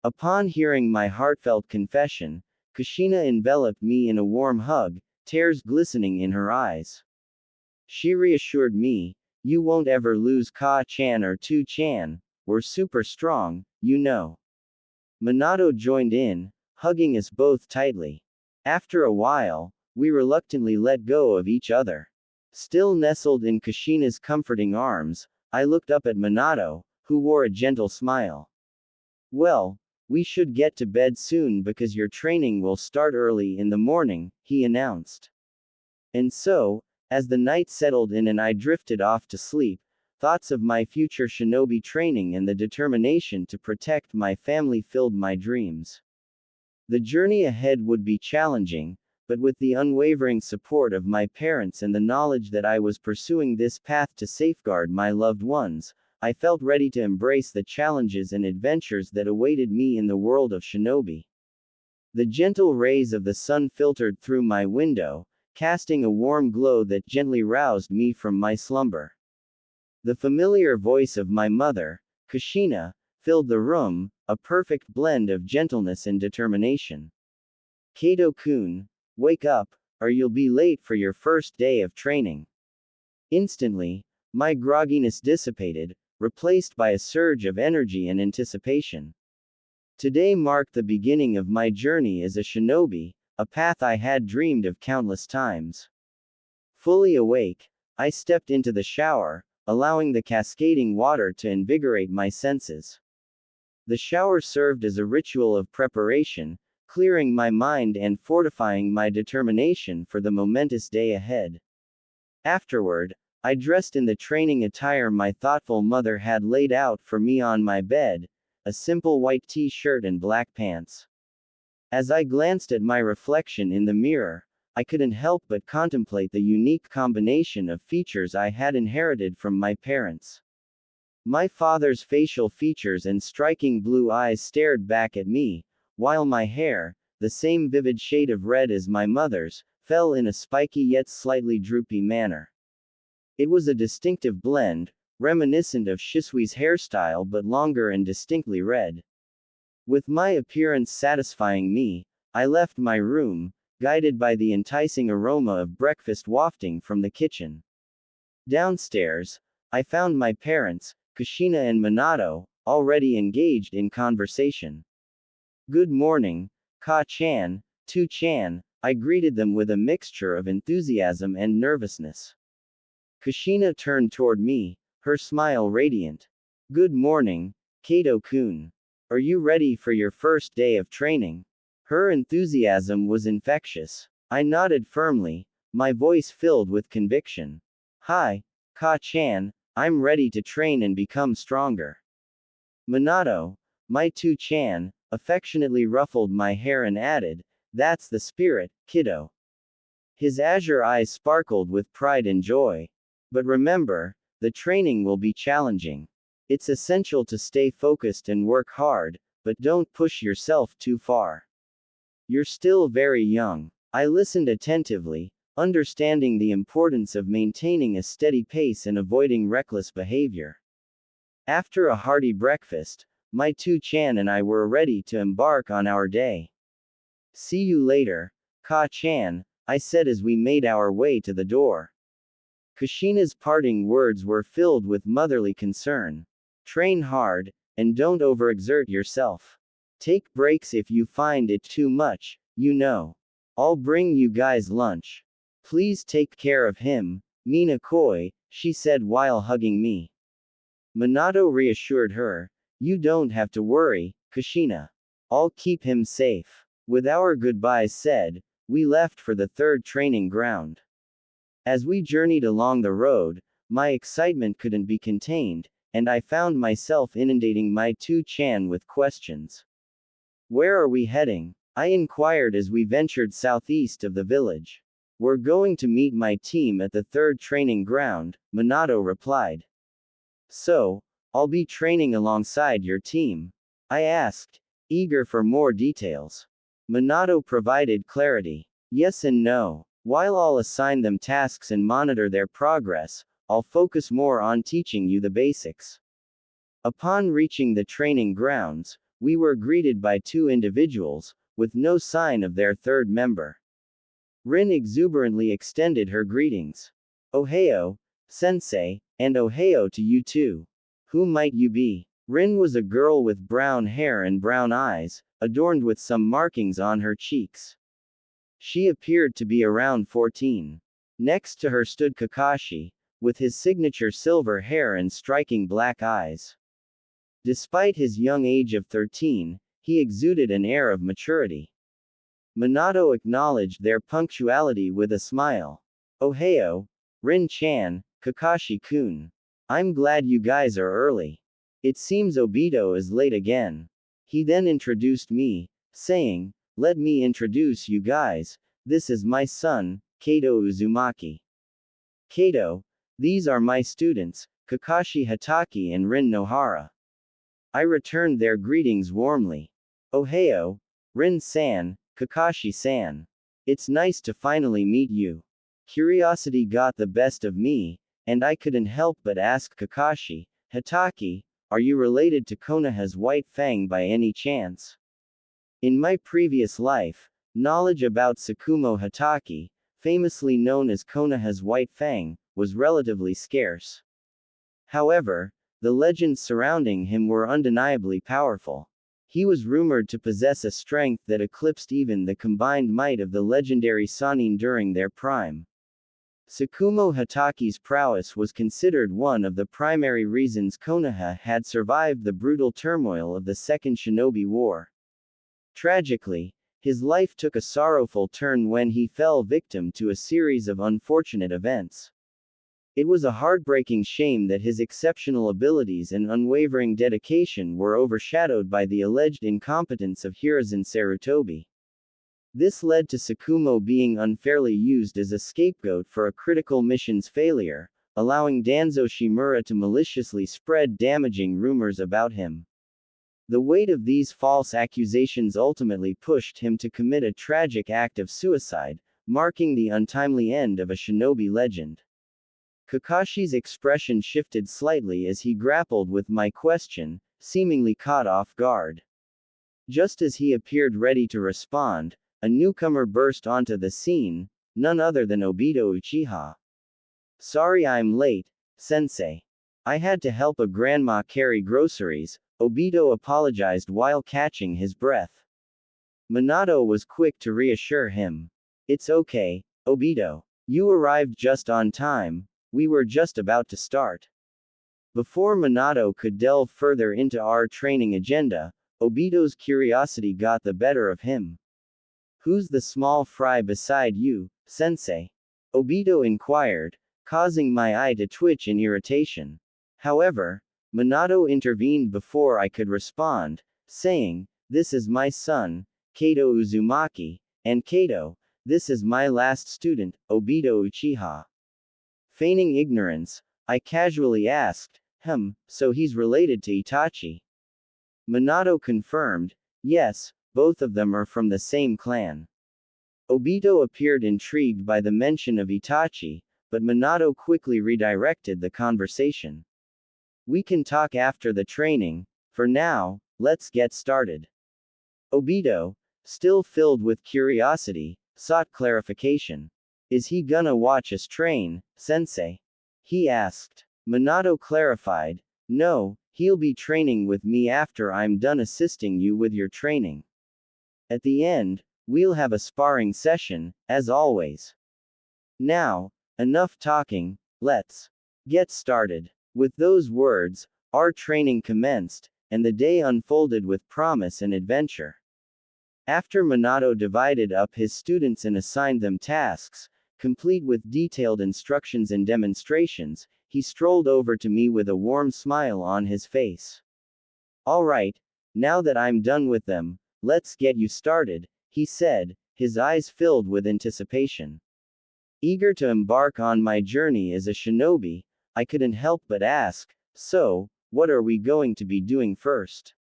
Upon hearing my heartfelt confession, Kushina enveloped me in a warm hug, tears glistening in her eyes. She reassured me, "You won't ever lose Ka-chan or Tu-chan, we're super strong, you know." Minato joined in, hugging us both tightly. After a while, we reluctantly let go of each other. Still nestled in Kushina's comforting arms, I looked up at Minato, who wore a gentle smile. "Well, we should get to bed soon because your training will start early in the morning," he announced. And so, as the night settled in and I drifted off to sleep, thoughts of my future shinobi training and the determination to protect my family filled my dreams. The journey ahead would be challenging, but with the unwavering support of my parents and the knowledge that I was pursuing this path to safeguard my loved ones, I felt ready to embrace the challenges and adventures that awaited me in the world of shinobi. The gentle rays of the sun filtered through my window, casting a warm glow that gently roused me from my slumber. The familiar voice of my mother, Kushina, filled the room, a perfect blend of gentleness and determination. "Kato-kun, wake up, or you'll be late for your first day of training." Instantly, my grogginess dissipated, replaced by a surge of energy and anticipation. Today marked the beginning of my journey as a shinobi, a path I had dreamed of countless times. Fully awake, I stepped into the shower, allowing the cascading water to invigorate my senses. The shower served as a ritual of preparation, clearing my mind and fortifying my determination for the momentous day ahead. Afterward, I dressed in the training attire my thoughtful mother had laid out for me on my bed, a simple white t-shirt and black pants. As I glanced at my reflection in the mirror, I couldn't help but contemplate the unique combination of features I had inherited from my parents. My father's facial features and striking blue eyes stared back at me, while my hair, the same vivid shade of red as my mother's, fell in a spiky yet slightly droopy manner. It was a distinctive blend, reminiscent of Shisui's hairstyle but longer and distinctly red. With my appearance satisfying me, I left my room, guided by the enticing aroma of breakfast wafting from the kitchen. Downstairs, I found my parents, Kushina and Minato, already engaged in conversation. "Good morning, Ka-chan, Tu-chan," I greeted them with a mixture of enthusiasm and nervousness. Kushina turned toward me, her smile radiant. "Good morning, Kato-kun. Are you ready for your first day of training?" Her enthusiasm was infectious. I nodded firmly, my voice filled with conviction. "Hi, Ka-chan, I'm ready to train and become stronger." Minato, my Tu-chan, affectionately ruffled my hair and added, "That's the spirit, kiddo." His azure eyes sparkled with pride and joy. "But remember, the training will be challenging. It's essential to stay focused and work hard, but don't push yourself too far. You're still very young." I listened attentively, understanding the importance of maintaining a steady pace and avoiding reckless behavior. After a hearty breakfast, my Tu-chan and I were ready to embark on our day. "See you later, Ka-chan," I said as we made our way to the door. Kushina's parting words were filled with motherly concern. "Train hard, and don't overexert yourself. Take breaks if you find it too much, you know. I'll bring you guys lunch. Please take care of him, Mina-koi," she said while hugging me. Minato reassured her, "You don't have to worry, Kushina. I'll keep him safe." With our goodbyes said, we left for the third training ground. As we journeyed along the road, my excitement couldn't be contained, and I found myself inundating my Tu-chan with questions. "Where are we heading?" I inquired as we ventured southeast of the village. "We're going to meet my team at the third training ground," Minato replied. "So, I'll be training alongside your team?" I asked, eager for more details. Minato provided clarity. "Yes and no. While I'll assign them tasks and monitor their progress, I'll focus more on teaching you the basics." Upon reaching the training grounds, we were greeted by two individuals, with no sign of their third member. Rin exuberantly extended her greetings. "Ohayo, sensei, and ohayo to you too. Who might you be?" Rin was a girl with brown hair and brown eyes, adorned with some markings on her cheeks. She appeared to be around 14. Next to her stood Kakashi, with his signature silver hair and striking black eyes. Despite his young age of 13, he exuded an air of maturity. Minato acknowledged their punctuality with a smile. "Ohayo, Rin-chan, Kakashi-kun. I'm glad you guys are early. It seems Obito is late again." He then introduced me, saying, "Let me introduce you guys, this is my son, Kato Uzumaki. Kato, these are my students, Kakashi Hatake and Rin Nohara." I returned their greetings warmly. "Ohayo, Rin-san, Kakashi-san. It's nice to finally meet you." Curiosity got the best of me, and I couldn't help but ask Kakashi, "Hatake, are you related to Konoha's White Fang by any chance?" In my previous life, knowledge about Tsukumo Hatake, famously known as Konoha's White Fang, was relatively scarce. However, the legends surrounding him were undeniably powerful. He was rumored to possess a strength that eclipsed even the combined might of the legendary Sannin during their prime. Tsukumo Hatake's prowess was considered one of the primary reasons Konoha had survived the brutal turmoil of the Second Shinobi War. Tragically, his life took a sorrowful turn when he fell victim to a series of unfortunate events. It was a heartbreaking shame that his exceptional abilities and unwavering dedication were overshadowed by the alleged incompetence of Hiruzen Sarutobi. This led to Tsukumo being unfairly used as a scapegoat for a critical mission's failure, allowing Danzo Shimura to maliciously spread damaging rumors about him. The weight of these false accusations ultimately pushed him to commit a tragic act of suicide, marking the untimely end of a shinobi legend. Kakashi's expression shifted slightly as he grappled with my question, seemingly caught off guard. Just as he appeared ready to respond, a newcomer burst onto the scene, none other than Obito Uchiha. Sorry I'm late, sensei. I had to help a grandma carry groceries, Obito apologized while catching his breath. Minato was quick to reassure him. It's okay, Obito. You arrived just on time, we were just about to start. Before Minato could delve further into our training agenda, Obito's curiosity got the better of him. Who's the small fry beside you, sensei? Obito inquired, causing my eye to twitch in irritation. However, Minato intervened before I could respond, saying, this is my son, Kato Uzumaki, and Kato, this is my last student, Obito Uchiha. Feigning ignorance, I casually asked, so he's related to Itachi? Minato confirmed, yes, both of them are from the same clan. Obito appeared intrigued by the mention of Itachi, but Minato quickly redirected the conversation. We can talk after the training, for now, let's get started. Obito, still filled with curiosity, sought clarification. Is he gonna watch us train, sensei? He asked. Minato clarified, no, he'll be training with me after I'm done assisting you with your training. At the end, we'll have a sparring session, as always. Now, enough talking, let's get started. With those words, our training commenced, and the day unfolded with promise and adventure. After Minato divided up his students and assigned them tasks, complete with detailed instructions and demonstrations, he strolled over to me with a warm smile on his face. All right, now that I'm done with them, let's get you started, he said, his eyes filled with anticipation. Eager to embark on my journey as a shinobi, I couldn't help but ask, so, what are we going to be doing first?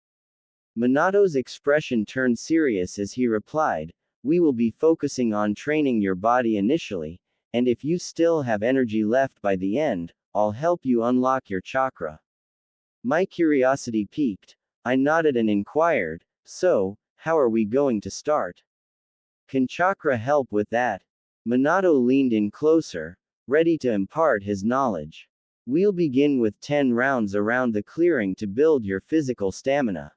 Minato's expression turned serious as he replied, we will be focusing on training your body initially, and if you still have energy left by the end, I'll help you unlock your chakra. My curiosity piqued. I nodded and inquired, so, how are we going to start? Can chakra help with that? Minato leaned in closer, ready to impart his knowledge. We'll begin with 10 rounds around the clearing to build your physical stamina.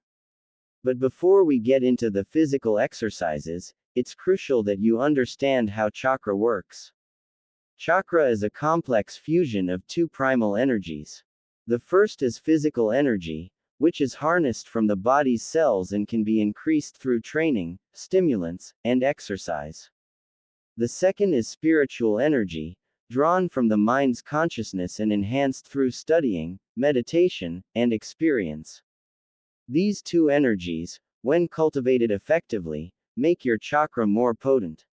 But before we get into the physical exercises, it's crucial that you understand how chakra works. Chakra is a complex fusion of two primal energies. The first is physical energy, which is harnessed from the body's cells and can be increased through training, stimulants, and exercise. The second is spiritual energy, drawn from the mind's consciousness and enhanced through studying, meditation, and experience. These two energies, when cultivated effectively, make your chakra more potent.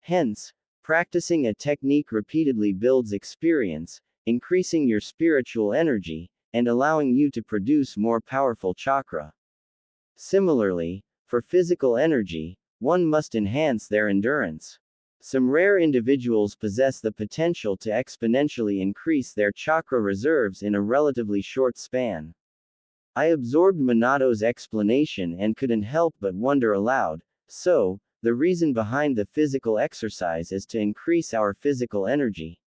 Hence, practicing a technique repeatedly builds experience, increasing your spiritual energy, and allowing you to produce more powerful chakra. Similarly, for physical energy, one must enhance their endurance. Some rare individuals possess the potential to exponentially increase their chakra reserves in a relatively short span. I absorbed Minato's explanation and couldn't help but wonder aloud, so, the reason behind the physical exercise is to increase our physical energy.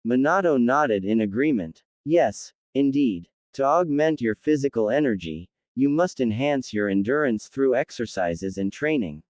Minato nodded in agreement. Yes, indeed. To augment your physical energy, you must enhance your endurance through exercises and training.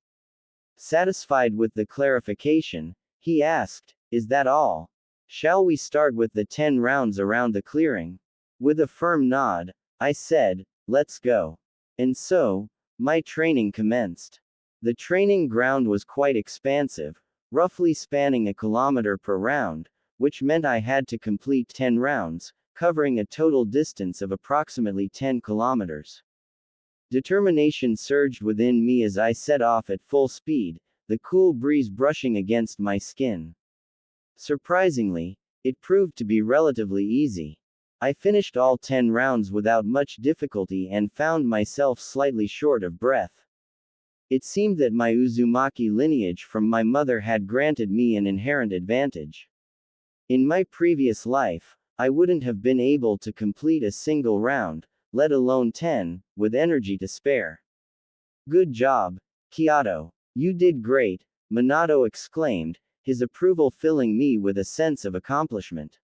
Satisfied with the clarification, he asked, is that all? Shall we start with the 10 rounds around the clearing? With a firm nod, I said, let's go. And so, my training commenced. The training ground was quite expansive, roughly spanning a kilometer per round, which meant I had to complete 10 rounds, covering a total distance of approximately 10 kilometers. Determination surged within me as I set off at full speed, the cool breeze brushing against my skin. Surprisingly, it proved to be relatively easy. I finished all 10 rounds without much difficulty and found myself slightly short of breath. It seemed that my Uzumaki lineage from my mother had granted me an inherent advantage. In my previous life, I wouldn't have been able to complete a single round, let alone 10, with energy to spare. Good job, Kyoto. You did great, Minato exclaimed, his approval filling me with a sense of accomplishment.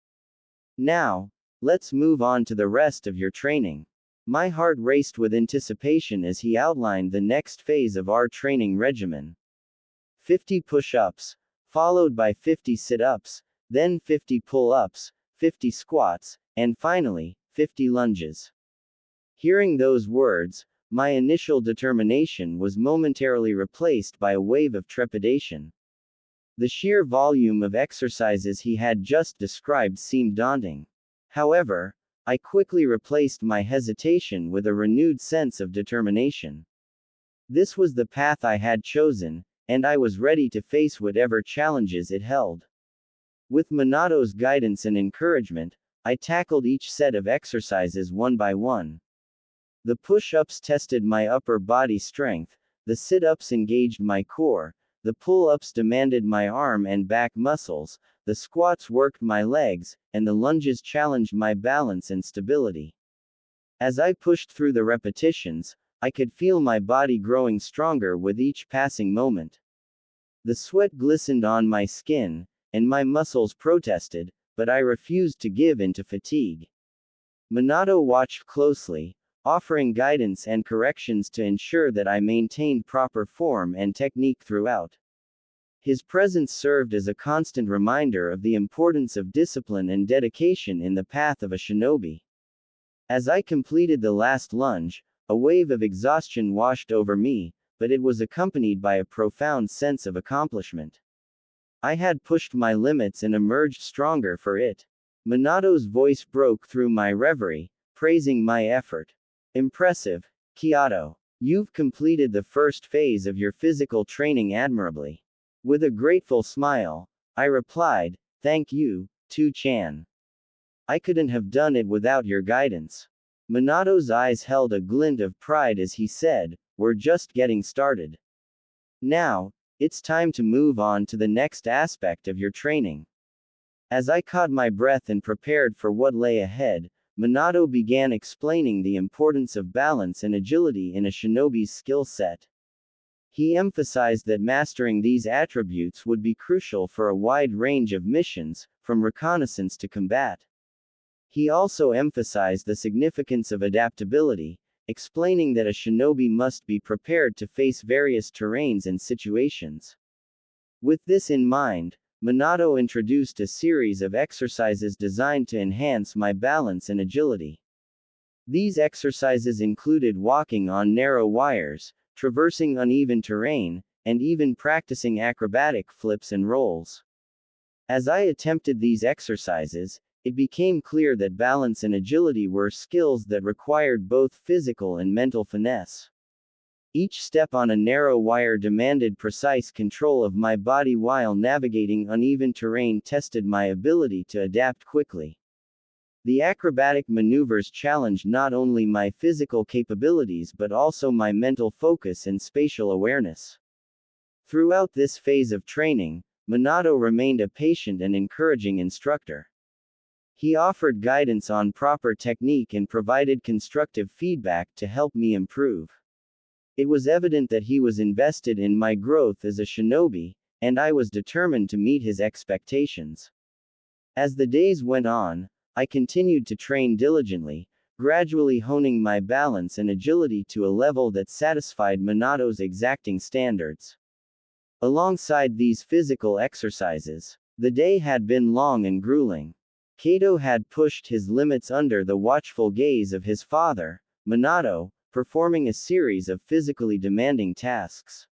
Now, let's move on to the rest of your training. My heart raced with anticipation as he outlined the next phase of our training regimen. 50 push-ups, followed by 50 sit-ups, then 50 pull-ups, 50 squats, and finally, 50 lunges. Hearing those words, my initial determination was momentarily replaced by a wave of trepidation. The sheer volume of exercises he had just described seemed daunting. However, I quickly replaced my hesitation with a renewed sense of determination. This was the path I had chosen, and I was ready to face whatever challenges it held. With Minato's guidance and encouragement, I tackled each set of exercises one by one. The push-ups tested my upper body strength, the sit-ups engaged my core, the pull-ups demanded my arm and back muscles, the squats worked my legs, and the lunges challenged my balance and stability. As I pushed through the repetitions, I could feel my body growing stronger with each passing moment. The sweat glistened on my skin, and my muscles protested, but I refused to give in to fatigue. Minato watched closely, offering guidance and corrections to ensure that I maintained proper form and technique throughout. His presence served as a constant reminder of the importance of discipline and dedication in the path of a shinobi. As I completed the last lunge, a wave of exhaustion washed over me, but it was accompanied by a profound sense of accomplishment. I had pushed my limits and emerged stronger for it. Minato's voice broke through my reverie, praising my effort. Impressive, Kyoto. You've completed the first phase of your physical training admirably. With a grateful smile, I replied, "Thank you, Tu-chan. I couldn't have done it without your guidance." Minato's eyes held a glint of pride as he said, "We're just getting started. Now, it's time to move on to the next aspect of your training." As I caught my breath and prepared for what lay ahead, Minato began explaining the importance of balance and agility in a shinobi's skill set. He emphasized that mastering these attributes would be crucial for a wide range of missions, from reconnaissance to combat. He also emphasized the significance of adaptability, explaining that a shinobi must be prepared to face various terrains and situations. With this in mind, Minato introduced a series of exercises designed to enhance my balance and agility. These exercises included walking on narrow wires, traversing uneven terrain, and even practicing acrobatic flips and rolls. As I attempted these exercises, it became clear that balance and agility were skills that required both physical and mental finesse. Each step on a narrow wire demanded precise control of my body while navigating uneven terrain tested my ability to adapt quickly. The acrobatic maneuvers challenged not only my physical capabilities but also my mental focus and spatial awareness. Throughout this phase of training, Minato remained a patient and encouraging instructor. He offered guidance on proper technique and provided constructive feedback to help me improve. It was evident that he was invested in my growth as a shinobi, and I was determined to meet his expectations. As the days went on, I continued to train diligently, gradually honing my balance and agility to a level that satisfied Minato's exacting standards. Alongside these physical exercises, the day had been long and grueling. Kato had pushed his limits under the watchful gaze of his father, Minato, performing a series of physically demanding tasks.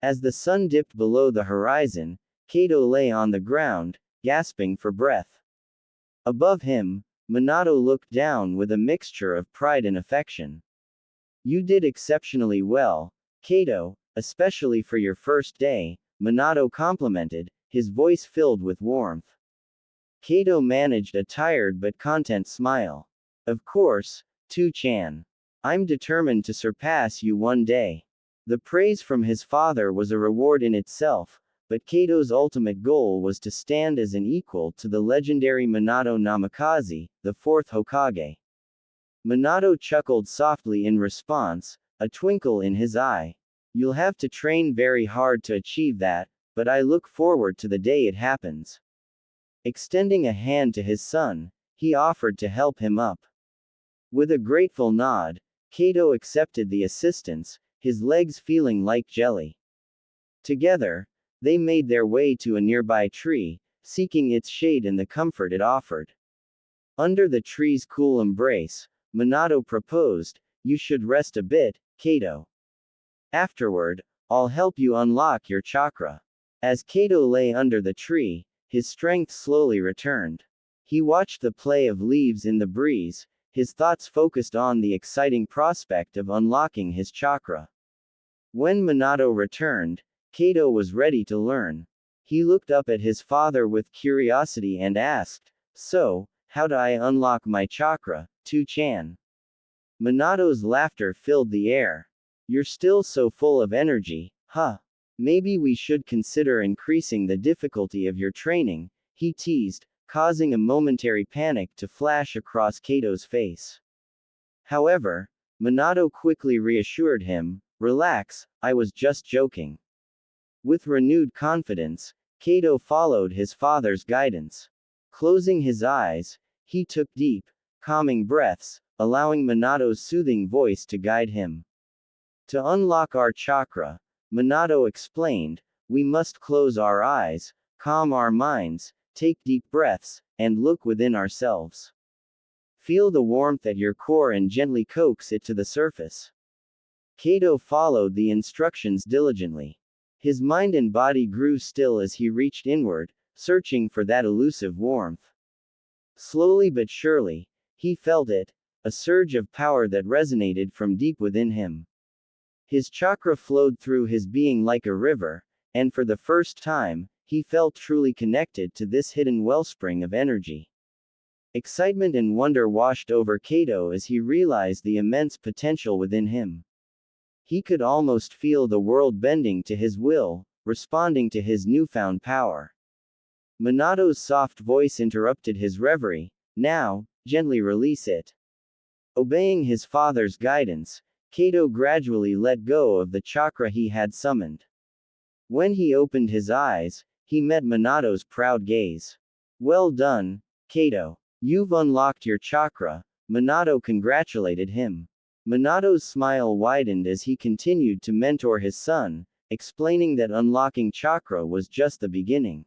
As the sun dipped below the horizon, Kato lay on the ground, gasping for breath. Above him, Minato looked down with a mixture of pride and affection. You did exceptionally well, Kato, especially for your first day, Minato complimented, his voice filled with warmth. Kato managed a tired but content smile. Of course, Tu-chan. I'm determined to surpass you one day. The praise from his father was a reward in itself, but Kato's ultimate goal was to stand as an equal to the legendary Minato Namikaze, the fourth Hokage. Minato chuckled softly in response, a twinkle in his eye. You'll have to train very hard to achieve that, but I look forward to the day it happens. Extending a hand to his son, he offered to help him up. With a grateful nod, Kato accepted the assistance, his legs feeling like jelly. Together, they made their way to a nearby tree, seeking its shade and the comfort it offered. Under the tree's cool embrace, Minato proposed, "You should rest a bit, Kato. Afterward, I'll help you unlock your chakra." As Kato lay under the tree, his strength slowly returned. He watched the play of leaves in the breeze, his thoughts focused on the exciting prospect of unlocking his chakra. When Minato returned, Kato was ready to learn. He looked up at his father with curiosity and asked, "So, how do I unlock my chakra, Tu-chan?" Minato's laughter filled the air. "You're still so full of energy, huh? Maybe we should consider increasing the difficulty of your training," he teased, causing a momentary panic to flash across Kato's face. However, Minato quickly reassured him, "Relax, I was just joking." With renewed confidence, Kato followed his father's guidance. Closing his eyes, he took deep, calming breaths, allowing Minato's soothing voice to guide him. To unlock our chakra, Minato explained, we must close our eyes, calm our minds, take deep breaths, and look within ourselves. Feel the warmth at your core and gently coax it to the surface. Kato followed the instructions diligently. His mind and body grew still as he reached inward, searching for that elusive warmth. Slowly but surely, he felt it, a surge of power that resonated from deep within him. His chakra flowed through his being like a river, and for the first time, he felt truly connected to this hidden wellspring of energy. Excitement and wonder washed over Kato as he realized the immense potential within him. He could almost feel the world bending to his will, responding to his newfound power. Minato's soft voice interrupted his reverie. "Now, gently release it." Obeying his father's guidance, Kato gradually let go of the chakra he had summoned. When he opened his eyes, he met Minato's proud gaze. "Well done, Kato. You've unlocked your chakra," Minato congratulated him. Minato's smile widened as he continued to mentor his son, explaining that unlocking chakra was just the beginning.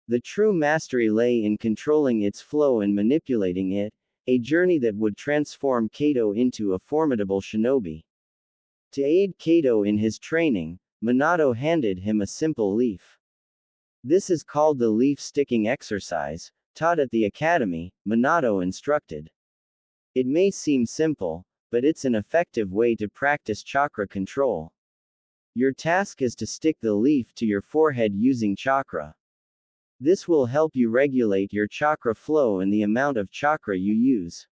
The true mastery lay in controlling its flow and manipulating it, a journey that would transform Kato into a formidable shinobi. To aid Kato in his training, Minato handed him a simple leaf. "This is called the leaf-sticking exercise, taught at the academy," Minato instructed. "It may seem simple, but it's an effective way to practice chakra control. Your task is to stick the leaf to your forehead using chakra. This will help you regulate your chakra flow and the amount of chakra you use.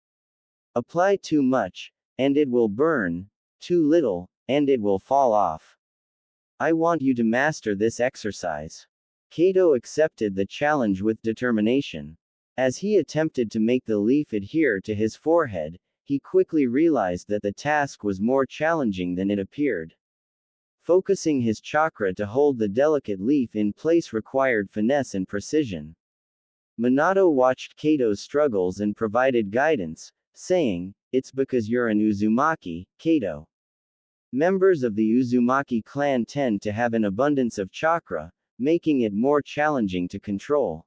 Apply too much, and it will burn, too little, and it will fall off. I want you to master this exercise." Kato accepted the challenge with determination. As he attempted to make the leaf adhere to his forehead, he quickly realized that the task was more challenging than it appeared. Focusing his chakra to hold the delicate leaf in place required finesse and precision. Minato watched Kato's struggles and provided guidance, saying, "It's because you're an Uzumaki, Kato. Members of the Uzumaki clan tend to have an abundance of chakra, making it more challenging to control."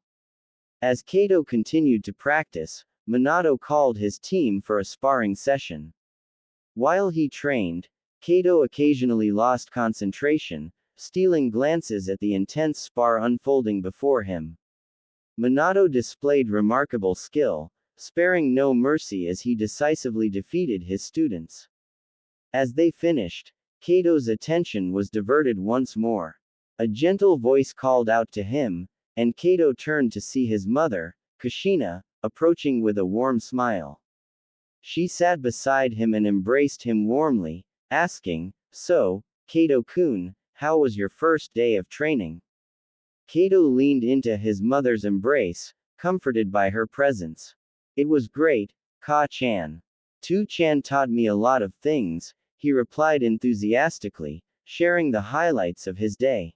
As Kato continued to practice, Minato called his team for a sparring session. While he trained, Kato occasionally lost concentration, stealing glances at the intense spar unfolding before him. Minato displayed remarkable skill, sparing no mercy as he decisively defeated his students. As they finished, Kato's attention was diverted once more. A gentle voice called out to him, and Kato turned to see his mother, Kushina, approaching with a warm smile. She sat beside him and embraced him warmly, asking, "So, Kato-kun, how was your first day of training?" Kato leaned into his mother's embrace, comforted by her presence. "It was great, Ka-chan. Tu-chan taught me a lot of things," he replied enthusiastically, sharing the highlights of his day.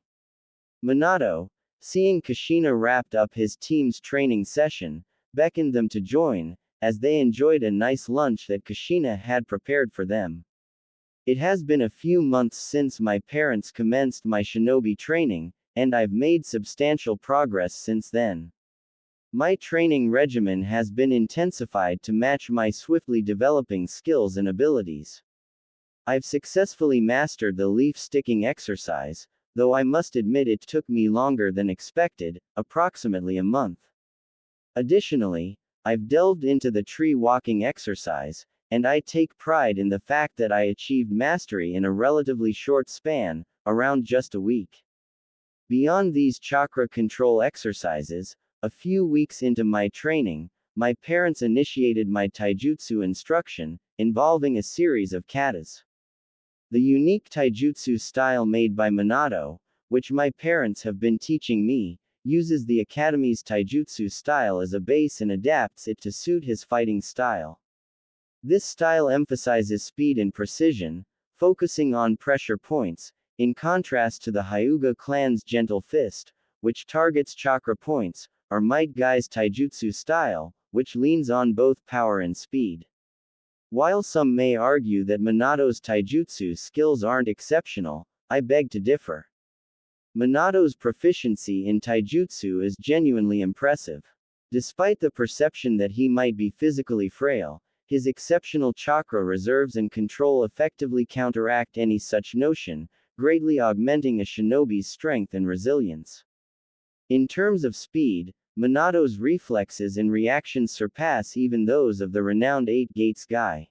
Minato, seeing Kushina wrapped up his team's training session, beckoned them to join, as they enjoyed a nice lunch that Kushina had prepared for them. "It has been a few months since my parents commenced my shinobi training, and I've made substantial progress since then. My training regimen has been intensified to match my swiftly developing skills and abilities. I've successfully mastered the leaf sticking exercise, though I must admit it took me longer than expected, approximately a month. Additionally, I've delved into the tree walking exercise, and I take pride in the fact that I achieved mastery in a relatively short span, around just a week. Beyond these chakra control exercises, a few weeks into my training, my parents initiated my taijutsu instruction, involving a series of katas. The unique taijutsu style made by Minato, which my parents have been teaching me, uses the Academy's taijutsu style as a base and adapts it to suit his fighting style. This style emphasizes speed and precision, focusing on pressure points, in contrast to the Hyuga clan's gentle fist, which targets chakra points, or Might Guy's taijutsu style, which leans on both power and speed. While some may argue that Minato's taijutsu skills aren't exceptional, I beg to differ. Minato's proficiency in taijutsu is genuinely impressive. Despite the perception that he might be physically frail, his exceptional chakra reserves and control effectively counteract any such notion, greatly augmenting a shinobi's strength and resilience. In terms of speed, Minato's reflexes and reactions surpass even those of the renowned Eight Gates guy.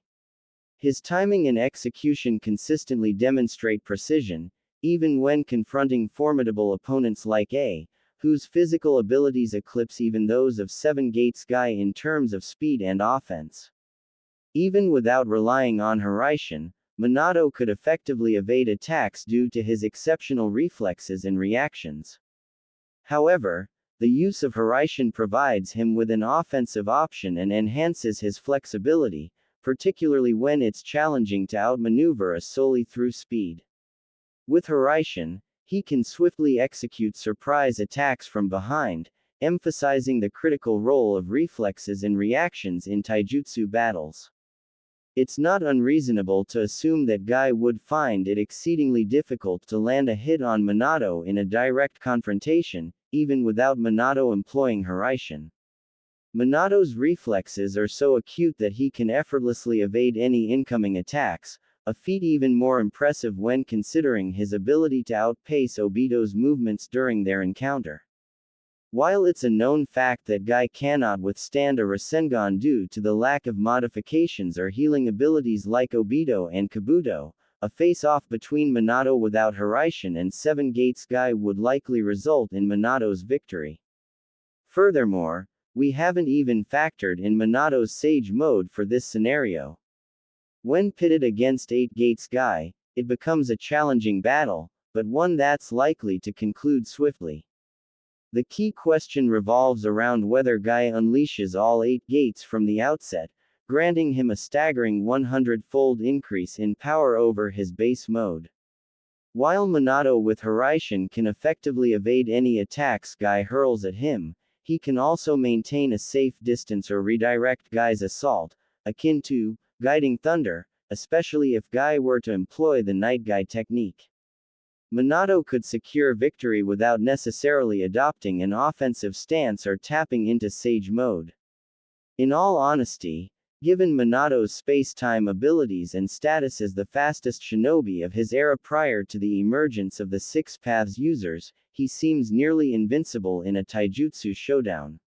His timing and execution consistently demonstrate precision, even when confronting formidable opponents like A, whose physical abilities eclipse even those of Seven Gates guy in terms of speed and offense. Even without relying on Hiraishin, Minato could effectively evade attacks due to his exceptional reflexes and reactions. However, the use of Hiraishin provides him with an offensive option and enhances his flexibility, particularly when it's challenging to outmaneuver us solely through speed. With Hiraishin, he can swiftly execute surprise attacks from behind, emphasizing the critical role of reflexes and reactions in taijutsu battles. It's not unreasonable to assume that Guy would find it exceedingly difficult to land a hit on Minato in a direct confrontation, even without Minato employing Hiraishin. Minato's reflexes are so acute that he can effortlessly evade any incoming attacks, a feat even more impressive when considering his ability to outpace Obito's movements during their encounter. While it's a known fact that Guy cannot withstand a Rasengan due to the lack of modifications or healing abilities like Obito and Kabuto, a face-off between Minato without Hiraishin and Seven Gates Guy would likely result in Minato's victory. Furthermore, we haven't even factored in Minato's Sage mode for this scenario. When pitted against Eight Gates Guy, it becomes a challenging battle, but one that's likely to conclude swiftly. The key question revolves around whether Guy unleashes all 8 gates from the outset, granting him a staggering 100-fold increase in power over his base mode. While Minato with Hiraishin can effectively evade any attacks Guy hurls at him, he can also maintain a safe distance or redirect Guy's assault, akin to guiding thunder, especially if Guy were to employ the Night Guy technique. Minato could secure victory without necessarily adopting an offensive stance or tapping into Sage mode. In all honesty, given Minato's space-time abilities and status as the fastest shinobi of his era prior to the emergence of the Six Paths users, he seems nearly invincible in a taijutsu showdown.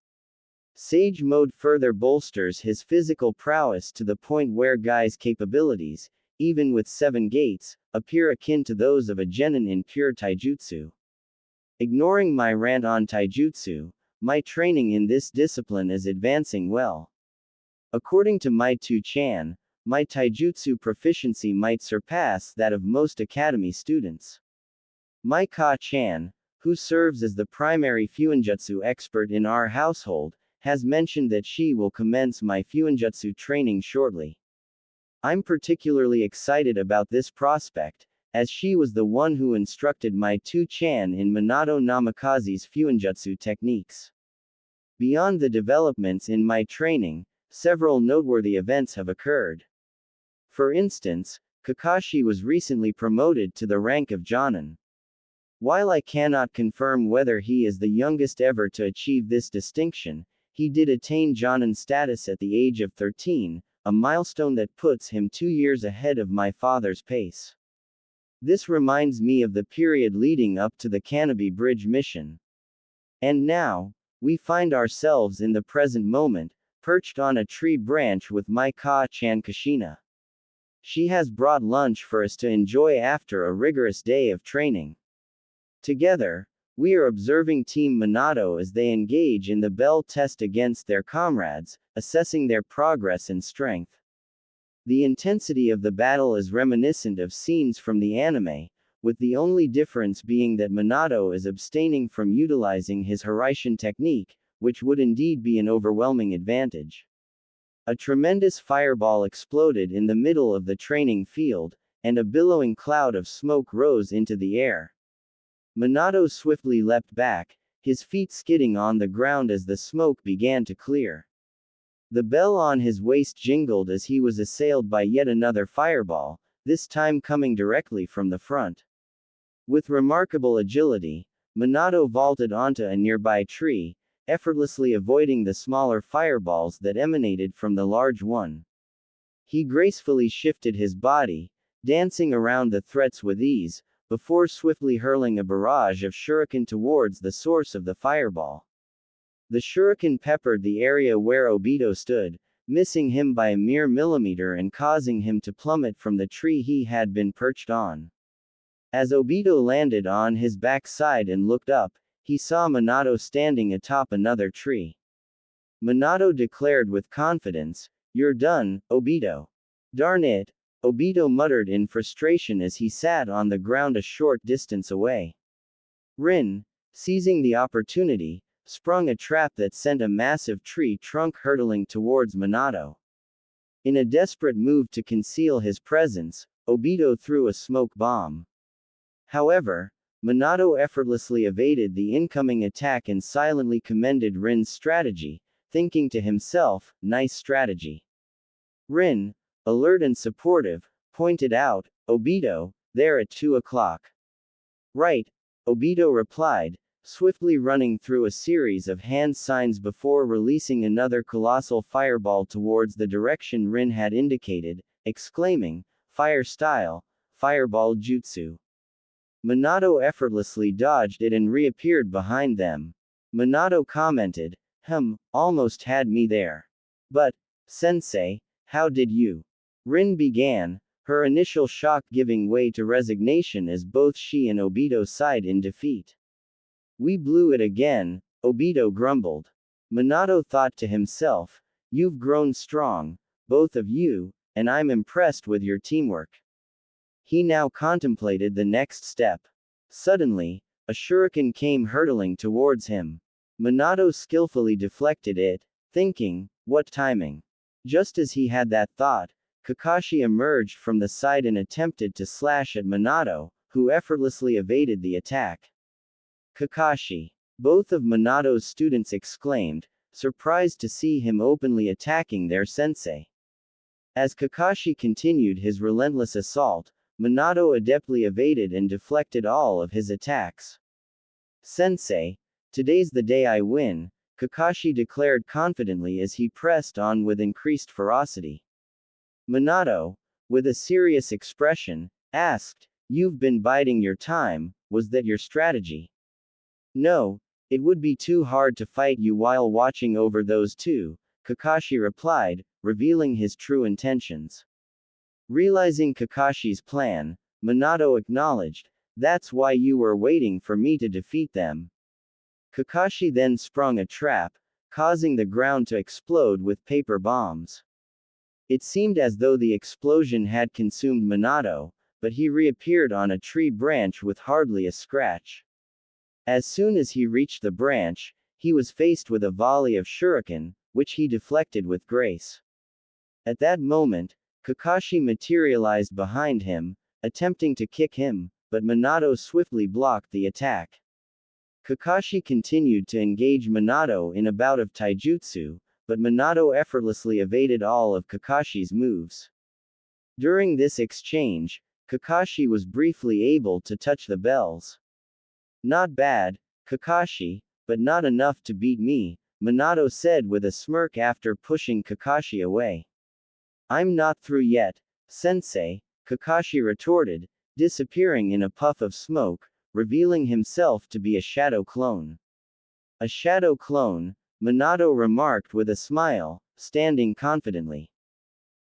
Sage mode further bolsters his physical prowess to the point where Guy's capabilities, even with 7 gates, appear akin to those of a genin in pure taijutsu. Ignoring my rant on taijutsu, my training in this discipline is advancing well. According to Mai Tu-chan, my taijutsu proficiency might surpass that of most academy students. Mai Ka-chan, who serves as the primary fuinjutsu expert in our household, has mentioned that she will commence my fuinjutsu training shortly. I'm particularly excited about this prospect, as she was the one who instructed Mai Tu-chan in Minato Namikaze's fuinjutsu techniques. Beyond the developments in my training, several noteworthy events have occurred. For instance, Kakashi was recently promoted to the rank of Jonin. While I cannot confirm whether he is the youngest ever to achieve this distinction, he did attain Jonin status at the age of 13, a milestone that puts him 2 years ahead of my father's pace. This reminds me of the period leading up to the Canopy Bridge mission. And now, we find ourselves in the present moment, perched on a tree branch with Mai Ka-chan Kushina. She has brought lunch for us to enjoy after a rigorous day of training. Together, we are observing Team Minato as they engage in the bell test against their comrades, assessing their progress and strength. The intensity of the battle is reminiscent of scenes from the anime, with the only difference being that Minato is abstaining from utilizing his Hiraishin technique, which would indeed be an overwhelming advantage. A tremendous fireball exploded in the middle of the training field, and a billowing cloud of smoke rose into the air. Minato swiftly leapt back, his feet skidding on the ground as the smoke began to clear. The bell on his waist jingled as he was assailed by yet another fireball, this time coming directly from the front. With remarkable agility, Minato vaulted onto a nearby tree, effortlessly avoiding the smaller fireballs that emanated from the large one. He gracefully shifted his body, dancing around the threats with ease, before swiftly hurling a barrage of shuriken towards the source of the fireball. The shuriken peppered the area where Obito stood, missing him by a mere millimeter and causing him to plummet from the tree he had been perched on. As Obito landed on his backside and looked up, he saw Minato standing atop another tree. Minato declared with confidence, "You're done, Obito." "Darn it," Obito muttered in frustration as he sat on the ground a short distance away. Rin, seizing the opportunity, sprung a trap that sent a massive tree trunk hurtling towards Minato. In a desperate move to conceal his presence, Obito threw a smoke bomb. However, Minato effortlessly evaded the incoming attack and silently commended Rin's strategy, thinking to himself, "Nice strategy." Rin, alert and supportive, pointed out, "Obito, there at 2 o'clock. "Right," Obito replied, swiftly running through a series of hand signs before releasing another colossal fireball towards the direction Rin had indicated, exclaiming, "Fire style, fireball jutsu." Minato effortlessly dodged it and reappeared behind them. Minato commented, "Almost had me there. But, sensei, how did you?" Rin began, her initial shock giving way to resignation as both she and Obito sighed in defeat. "We blew it again," Obito grumbled. Minato thought to himself, "You've grown strong, both of you, and I'm impressed with your teamwork." He now contemplated the next step. Suddenly, a shuriken came hurtling towards him. Minato skillfully deflected it, thinking, "What timing?" Just as he had that thought, Kakashi emerged from the side and attempted to slash at Minato, who effortlessly evaded the attack. "Kakashi!" Both of Minato's students exclaimed, surprised to see him openly attacking their sensei. As Kakashi continued his relentless assault, Minato adeptly evaded and deflected all of his attacks. "Sensei, today's the day I win," Kakashi declared confidently as he pressed on with increased ferocity. Minato, with a serious expression, asked, "You've been biding your time, was that your strategy?" No, it would be too hard to fight you while watching over those two, Kakashi replied, revealing his true intentions. Realizing Kakashi's plan, Minato acknowledged, "That's why you were waiting for me to defeat them." Kakashi then sprung a trap, causing the ground to explode with paper bombs. It seemed as though the explosion had consumed Minato, but he reappeared on a tree branch with hardly a scratch. As soon as he reached the branch, he was faced with a volley of shuriken, which he deflected with grace. At that moment, Kakashi materialized behind him, attempting to kick him, but Minato swiftly blocked the attack. Kakashi continued to engage Minato in a bout of taijutsu, but Minato effortlessly evaded all of Kakashi's moves. During this exchange, Kakashi was briefly able to touch the bells. "Not bad, Kakashi, but not enough to beat me," Minato said with a smirk after pushing Kakashi away. "I'm not through yet, sensei," Kakashi retorted, disappearing in a puff of smoke, revealing himself to be a shadow clone. "A shadow clone," Minato remarked with a smile, standing confidently.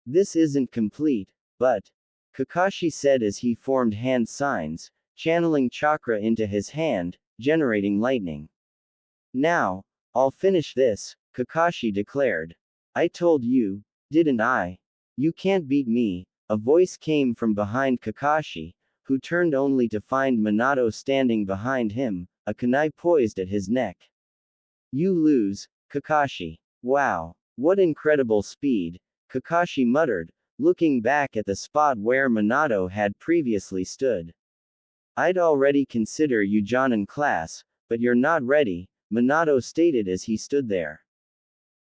"This isn't complete, but," Kakashi said as he formed hand signs, channeling chakra into his hand, generating lightning. "Now, I'll finish this," Kakashi declared. "I told you, didn't I? You can't beat me," a voice came from behind Kakashi, who turned only to find Minato standing behind him, a kunai poised at his neck. "You lose, Kakashi. Wow, what incredible speed," Kakashi muttered, looking back at the spot where Minato had previously stood. "I'd already consider you Jonin class, but you're not ready," Minato stated as he stood there.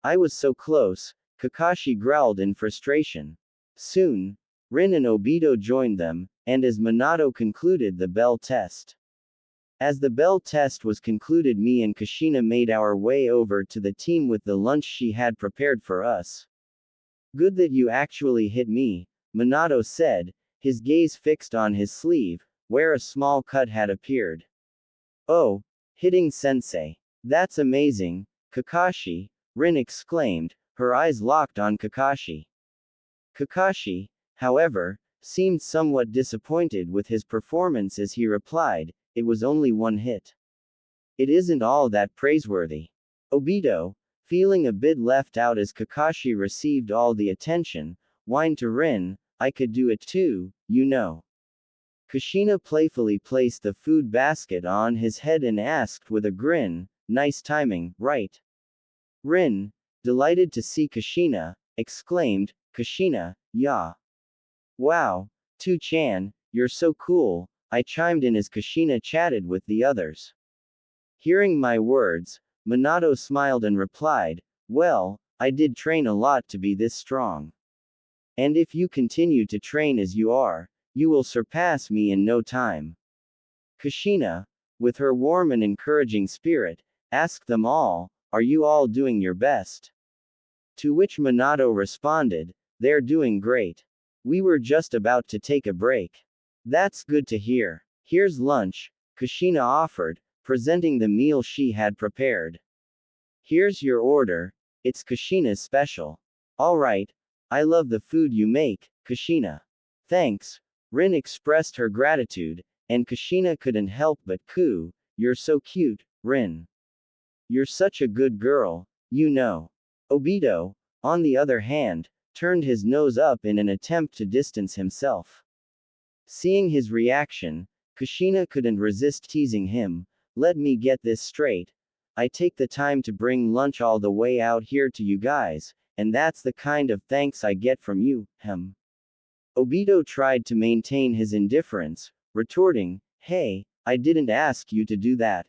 "I was so close," Kakashi growled in frustration. Soon, Rin and Obito joined them, and as Minato concluded the bell test. As the bell test was concluded, me and Kushina made our way over to the team with the lunch she had prepared for us. "Good that you actually hit me," Minato said, his gaze fixed on his sleeve, where a small cut had appeared. "Oh, hitting sensei. That's amazing, Kakashi," Rin exclaimed, her eyes locked on Kakashi. Kakashi, however, seemed somewhat disappointed with his performance as he replied, "It was only one hit. It isn't all that praiseworthy." Obito, feeling a bit left out as Kakashi received all the attention, whined to Rin, "I could do it too, you know." Kushina playfully placed the food basket on his head and asked with a grin, "Nice timing, right?" Rin, delighted to see Kushina, exclaimed, "Kushina, yeah. Wow, Tu-chan, you're so cool," I chimed in as Kushina chatted with the others. Hearing my words, Minato smiled and replied, "Well, I did train a lot to be this strong. And if you continue to train as you are, you will surpass me in no time." Kushina, with her warm and encouraging spirit, asked them all, "Are you all doing your best?" To which Minato responded, "They're doing great. We were just about to take a break." "That's good to hear. Here's lunch," Kushina offered, presenting the meal she had prepared. "Here's your order, it's Kushina's special." "Alright, I love the food you make, Kushina." "Thanks." Rin expressed her gratitude, and Kushina couldn't help but coo, "You're so cute, Rin. You're such a good girl, you know." Obito, on the other hand, turned his nose up in an attempt to distance himself. Seeing his reaction, Kushina couldn't resist teasing him, "Let me get this straight. I take the time to bring lunch all the way out here to you guys, and that's the kind of thanks I get from you, hem." Obito tried to maintain his indifference, retorting, "Hey, I didn't ask you to do that.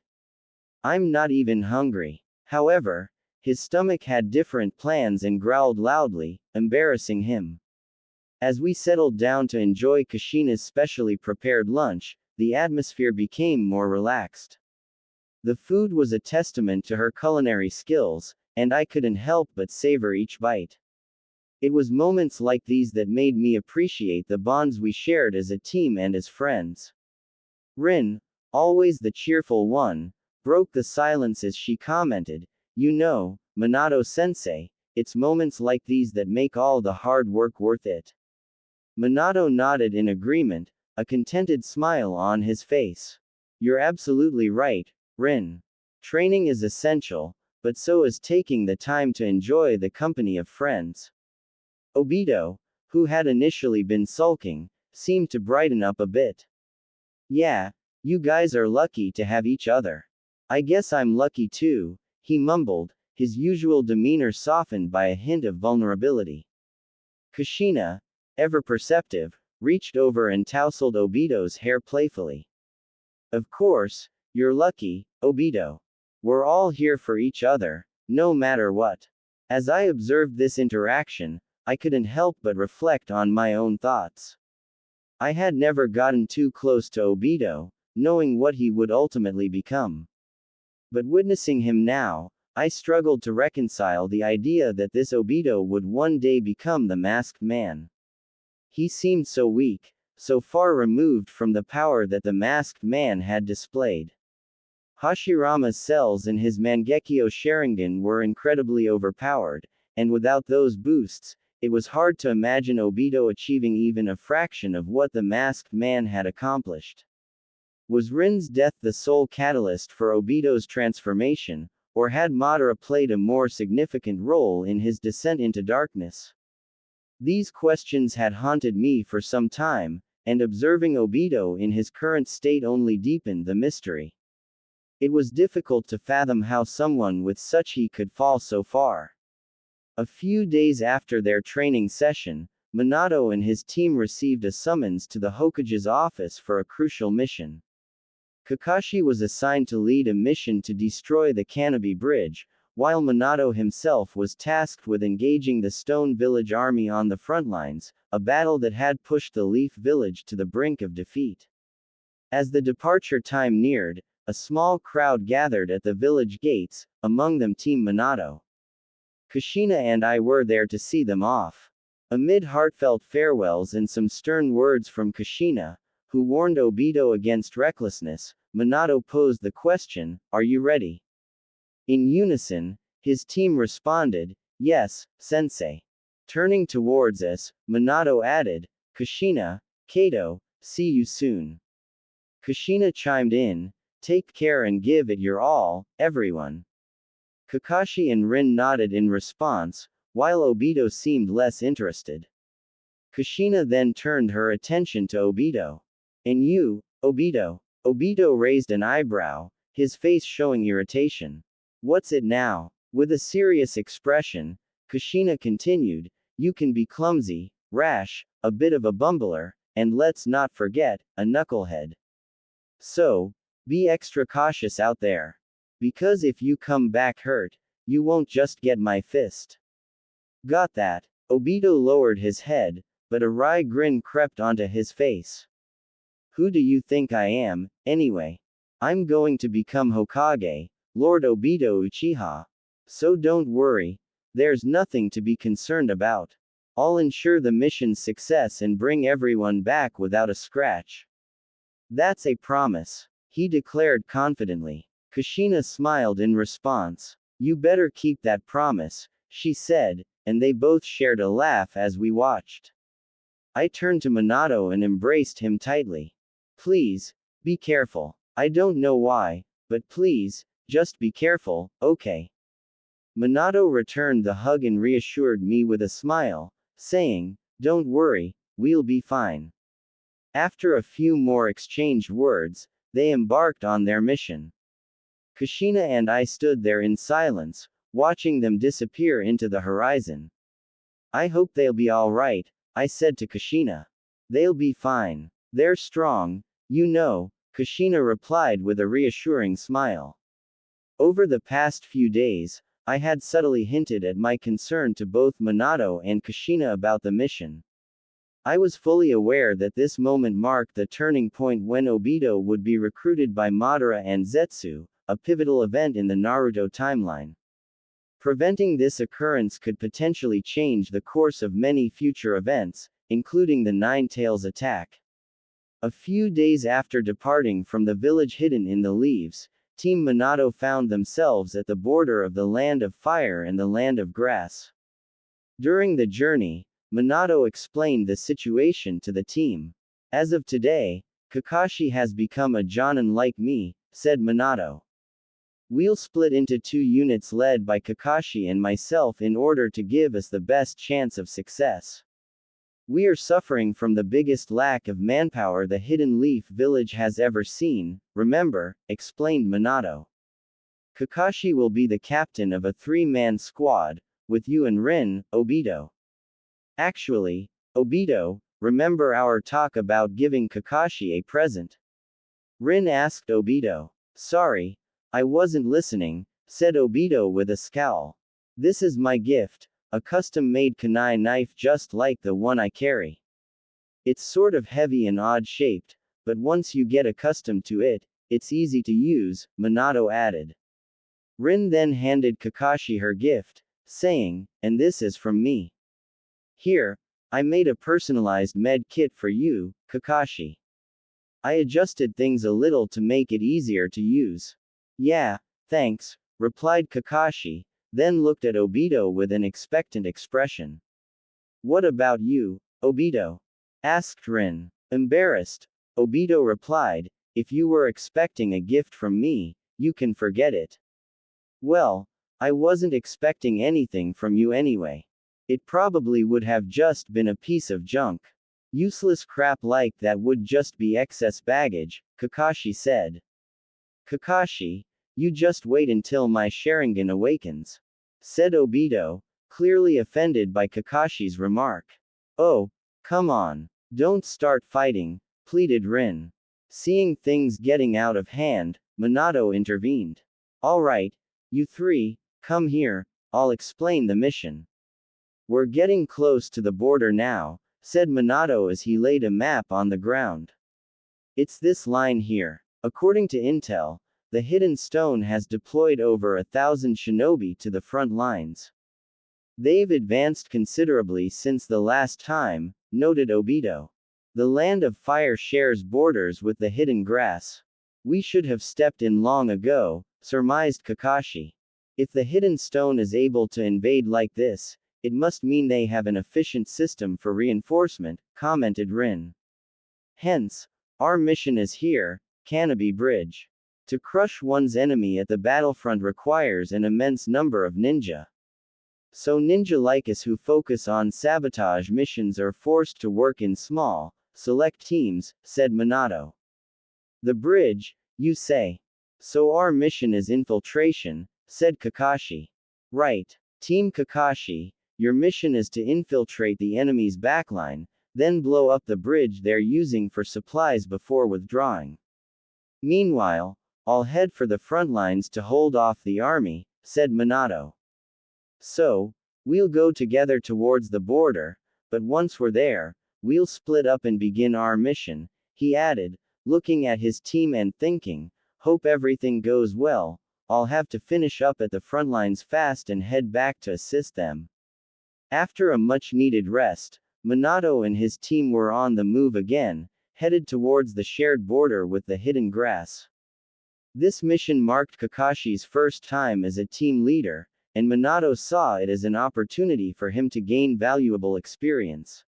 I'm not even hungry." However, his stomach had different plans and growled loudly, embarrassing him. As we settled down to enjoy Kushina's specially prepared lunch, the atmosphere became more relaxed. The food was a testament to her culinary skills, and I couldn't help but savor each bite. It was moments like these that made me appreciate the bonds we shared as a team and as friends. Rin, always the cheerful one, broke the silence as she commented, "You know, Minato-sensei, it's moments like these that make all the hard work worth it." Minato nodded in agreement, a contented smile on his face. "You're absolutely right, Rin. Training is essential, but so is taking the time to enjoy the company of friends." Obito, who had initially been sulking, seemed to brighten up a bit. "Yeah, you guys are lucky to have each other. I guess I'm lucky too," he mumbled, his usual demeanor softened by a hint of vulnerability. Kushina, ever perceptive, reached over and tousled Obito's hair playfully. "Of course, you're lucky, Obito. We're all here for each other, no matter what." As I observed this interaction, I couldn't help but reflect on my own thoughts. I had never gotten too close to Obito, knowing what he would ultimately become. But witnessing him now, I struggled to reconcile the idea that this Obito would one day become the masked man. He seemed so weak, so far removed from the power that the masked man had displayed. Hashirama's cells in his Mangekyo Sharingan were incredibly overpowered, and without those boosts, it was hard to imagine Obito achieving even a fraction of what the masked man had accomplished. Was Rin's death the sole catalyst for Obito's transformation, or had Madara played a more significant role in his descent into darkness? These questions had haunted me for some time, and observing Obito in his current state only deepened the mystery. It was difficult to fathom how someone with such he could fall so far. A few days after their training session, Minato and his team received a summons to the Hokage's office for a crucial mission. Kakashi was assigned to lead a mission to destroy the Canopy Bridge, while Minato himself was tasked with engaging the Stone Village army on the front lines, a battle that had pushed the Leaf Village to the brink of defeat. As the departure time neared, a small crowd gathered at the village gates, among them Team Minato. Kushina and I were there to see them off. Amid heartfelt farewells and some stern words from Kushina, who warned Obito against recklessness, Minato posed the question, "Are you ready?" In unison, his team responded, "Yes, sensei." Turning towards us, Minato added, "Kushina, Kato, see you soon." Kushina chimed in, "Take care and give it your all, everyone." Kakashi and Rin nodded in response, while Obito seemed less interested. Kushina then turned her attention to Obito. "And you, Obito?" Obito raised an eyebrow, his face showing irritation. "What's it now?" With a serious expression, Kushina continued, "You can be clumsy, rash, a bit of a bumbler, and let's not forget, a knucklehead. So, be extra cautious out there. Because if you come back hurt, you won't just get my fist." "Got that." Obito lowered his head, but a wry grin crept onto his face. "Who do you think I am, anyway? I'm going to become Hokage, Lord Obito Uchiha. So don't worry, there's nothing to be concerned about. I'll ensure the mission's success and bring everyone back without a scratch." "That's a promise," he declared confidently. Kushina smiled in response. "You better keep that promise," she said, and they both shared a laugh as we watched. I turned to Minato and embraced him tightly. "Please, be careful. I don't know why, but please, just be careful, okay?" Minato returned the hug and reassured me with a smile, saying, "Don't worry, we'll be fine." After a few more exchanged words, they embarked on their mission. Kushina and I stood there in silence, watching them disappear into the horizon. "I hope they'll be alright," I said to Kushina. "They'll be fine. They're strong, you know," Kushina replied with a reassuring smile. Over the past few days, I had subtly hinted at my concern to both Minato and Kushina about the mission. I was fully aware that this moment marked the turning point when Obito would be recruited by Madara and Zetsu, a pivotal event in the Naruto timeline. Preventing this occurrence could potentially change the course of many future events, including the Nine Tails attack. A few days after departing from the village hidden in the leaves, Team Minato found themselves at the border of the land of fire and the land of grass. During the journey, Minato explained the situation to the team. As of today, Kakashi has become a Jonin like me, said Minato. We'll split into 2 units led by Kakashi and myself in order to give us the best chance of success. We are suffering from the biggest lack of manpower the Hidden Leaf Village has ever seen, remember, explained Minato. Kakashi will be the captain of a 3-man squad, with you and Rin, Obito. Actually, Obito, remember our talk about giving Kakashi a present? Rin asked Obito. Sorry, I wasn't listening, said Obito with a scowl. This is my gift, a custom-made kunai knife just like the one I carry. It's sort of heavy and odd-shaped, but once you get accustomed to it, it's easy to use, Minato added. Rin then handed Kakashi her gift, saying, and this is from me. Here, I made a personalized med kit for you, Kakashi. I adjusted things a little to make it easier to use. Yeah, thanks, replied Kakashi, then looked at Obito with an expectant expression. What about you, Obito? Asked Rin. Embarrassed, Obito replied, if you were expecting a gift from me, you can forget it. Well, I wasn't expecting anything from you anyway. It probably would have just been a piece of junk. Useless crap like that would just be excess baggage, Kakashi said. Kakashi, you just wait until my Sharingan awakens, said Obito, clearly offended by Kakashi's remark. Oh, come on. Don't start fighting, pleaded Rin. Seeing things getting out of hand, Minato intervened. Alright, you 3, come here, I'll explain the mission. We're getting close to the border now, said Minato as he laid a map on the ground. It's this line here. According to intel, the Hidden Stone has deployed over 1,000 shinobi to the front lines. They've advanced considerably since the last time, noted Obito. The land of fire shares borders with the hidden grass. We should have stepped in long ago, surmised Kakashi. If the Hidden Stone is able to invade like this, it must mean they have an efficient system for reinforcement, commented Rin. Hence, our mission is here, Canopy Bridge. To crush one's enemy at the battlefront requires an immense number of ninja. So ninja like us who focus on sabotage missions are forced to work in small, select teams, said Minato. The bridge, you say? So our mission is infiltration, said Kakashi. Right. Team Kakashi, your mission is to infiltrate the enemy's backline, then blow up the bridge they're using for supplies before withdrawing. Meanwhile, I'll head for the front lines to hold off the army, said Minato. So, we'll go together towards the border, but once we're there, we'll split up and begin our mission, he added, looking at his team and thinking, hope everything goes well, I'll have to finish up at the front lines fast and head back to assist them. After a much-needed rest, Minato and his team were on the move again, headed towards the shared border with the hidden grass. This mission marked Kakashi's first time as a team leader, and Minato saw it as an opportunity for him to gain valuable experience.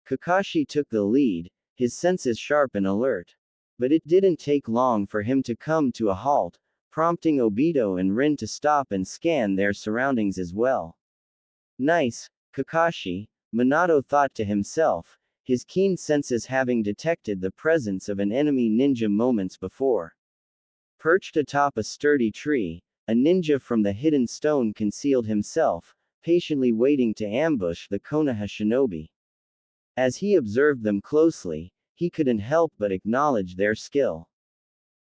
Kakashi took the lead, his senses sharp and alert. But it didn't take long for him to come to a halt, prompting Obito and Rin to stop and scan their surroundings as well. Nice, Kakashi, Minato thought to himself, his keen senses having detected the presence of an enemy ninja moments before. Perched atop a sturdy tree, a ninja from the Hidden Stone concealed himself, patiently waiting to ambush the Konoha shinobi. As he observed them closely, he couldn't help but acknowledge their skill.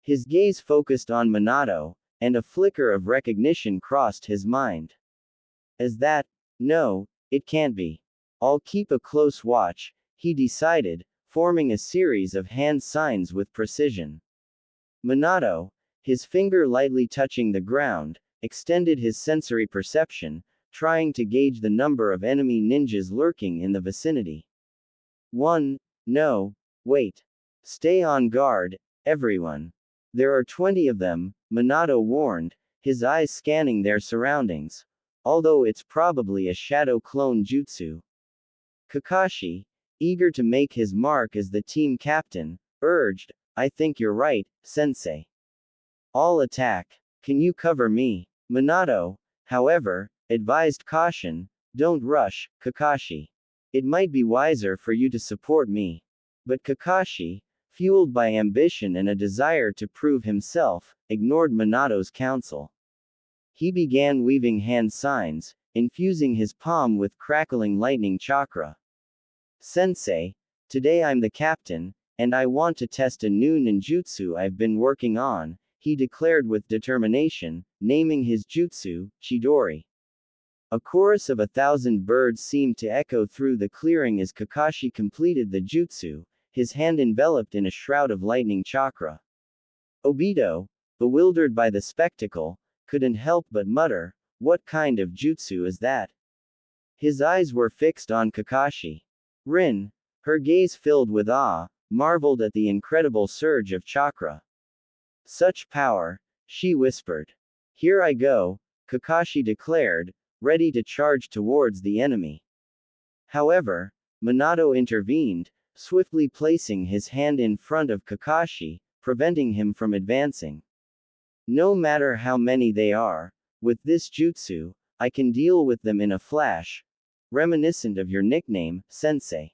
His gaze focused on Minato, and a flicker of recognition crossed his mind. As that, no, it can't be. I'll keep a close watch, he decided, forming a series of hand signs with precision. Minato, his finger lightly touching the ground, extended his sensory perception, trying to gauge the number of enemy ninjas lurking in the vicinity. 1. No, wait. Stay on guard, everyone. There are 20 of them, Minato warned, his eyes scanning their surroundings. Although it's probably a shadow clone jutsu. Kakashi, eager to make his mark as the team captain, urged, I think you're right, sensei. I'll attack. Can you cover me? Minato, however, advised caution, don't rush, Kakashi. It might be wiser for you to support me. But Kakashi, fueled by ambition and a desire to prove himself, ignored Minato's counsel. He began weaving hand signs, infusing his palm with crackling lightning chakra. Sensei, today I'm the captain, and I want to test a new ninjutsu I've been working on, he declared with determination, naming his jutsu, Chidori. A chorus of 1,000 birds seemed to echo through the clearing as Kakashi completed the jutsu, his hand enveloped in a shroud of lightning chakra. Obito, bewildered by the spectacle, couldn't help but mutter, what kind of jutsu is that? His eyes were fixed on Kakashi. Rin, her gaze filled with awe, marveled at the incredible surge of chakra. Such power, she whispered. Here I go, Kakashi declared, ready to charge towards the enemy. However, Minato intervened, swiftly placing his hand in front of Kakashi, preventing him from advancing. No matter how many they are, with this jutsu, I can deal with them in a flash, reminiscent of your nickname, Sensei.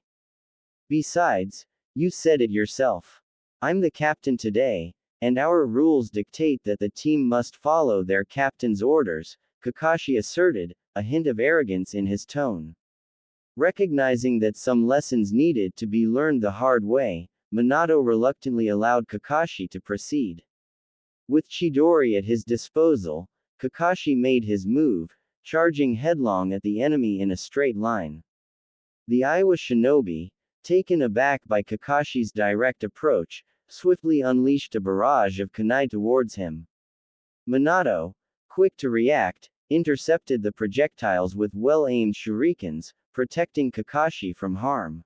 Besides, you said it yourself. I'm the captain today, and our rules dictate that the team must follow their captain's orders, Kakashi asserted, a hint of arrogance in his tone. Recognizing that some lessons needed to be learned the hard way, Minato reluctantly allowed Kakashi to proceed. With Chidori at his disposal, Kakashi made his move, charging headlong at the enemy in a straight line. The Iowa shinobi, taken aback by Kakashi's direct approach, swiftly unleashed a barrage of kunai towards him. Minato, quick to react, intercepted the projectiles with well-aimed shurikens, protecting Kakashi from harm.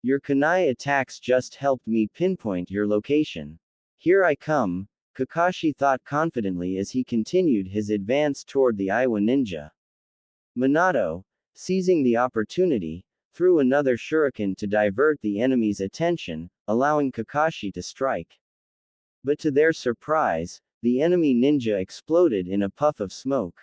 Your kunai attacks just helped me pinpoint your location. Here I come, Kakashi thought confidently as he continued his advance toward the Iowa ninja. Minato, seizing the opportunity, threw another shuriken to divert the enemy's attention, allowing Kakashi to strike. But to their surprise, the enemy ninja exploded in a puff of smoke.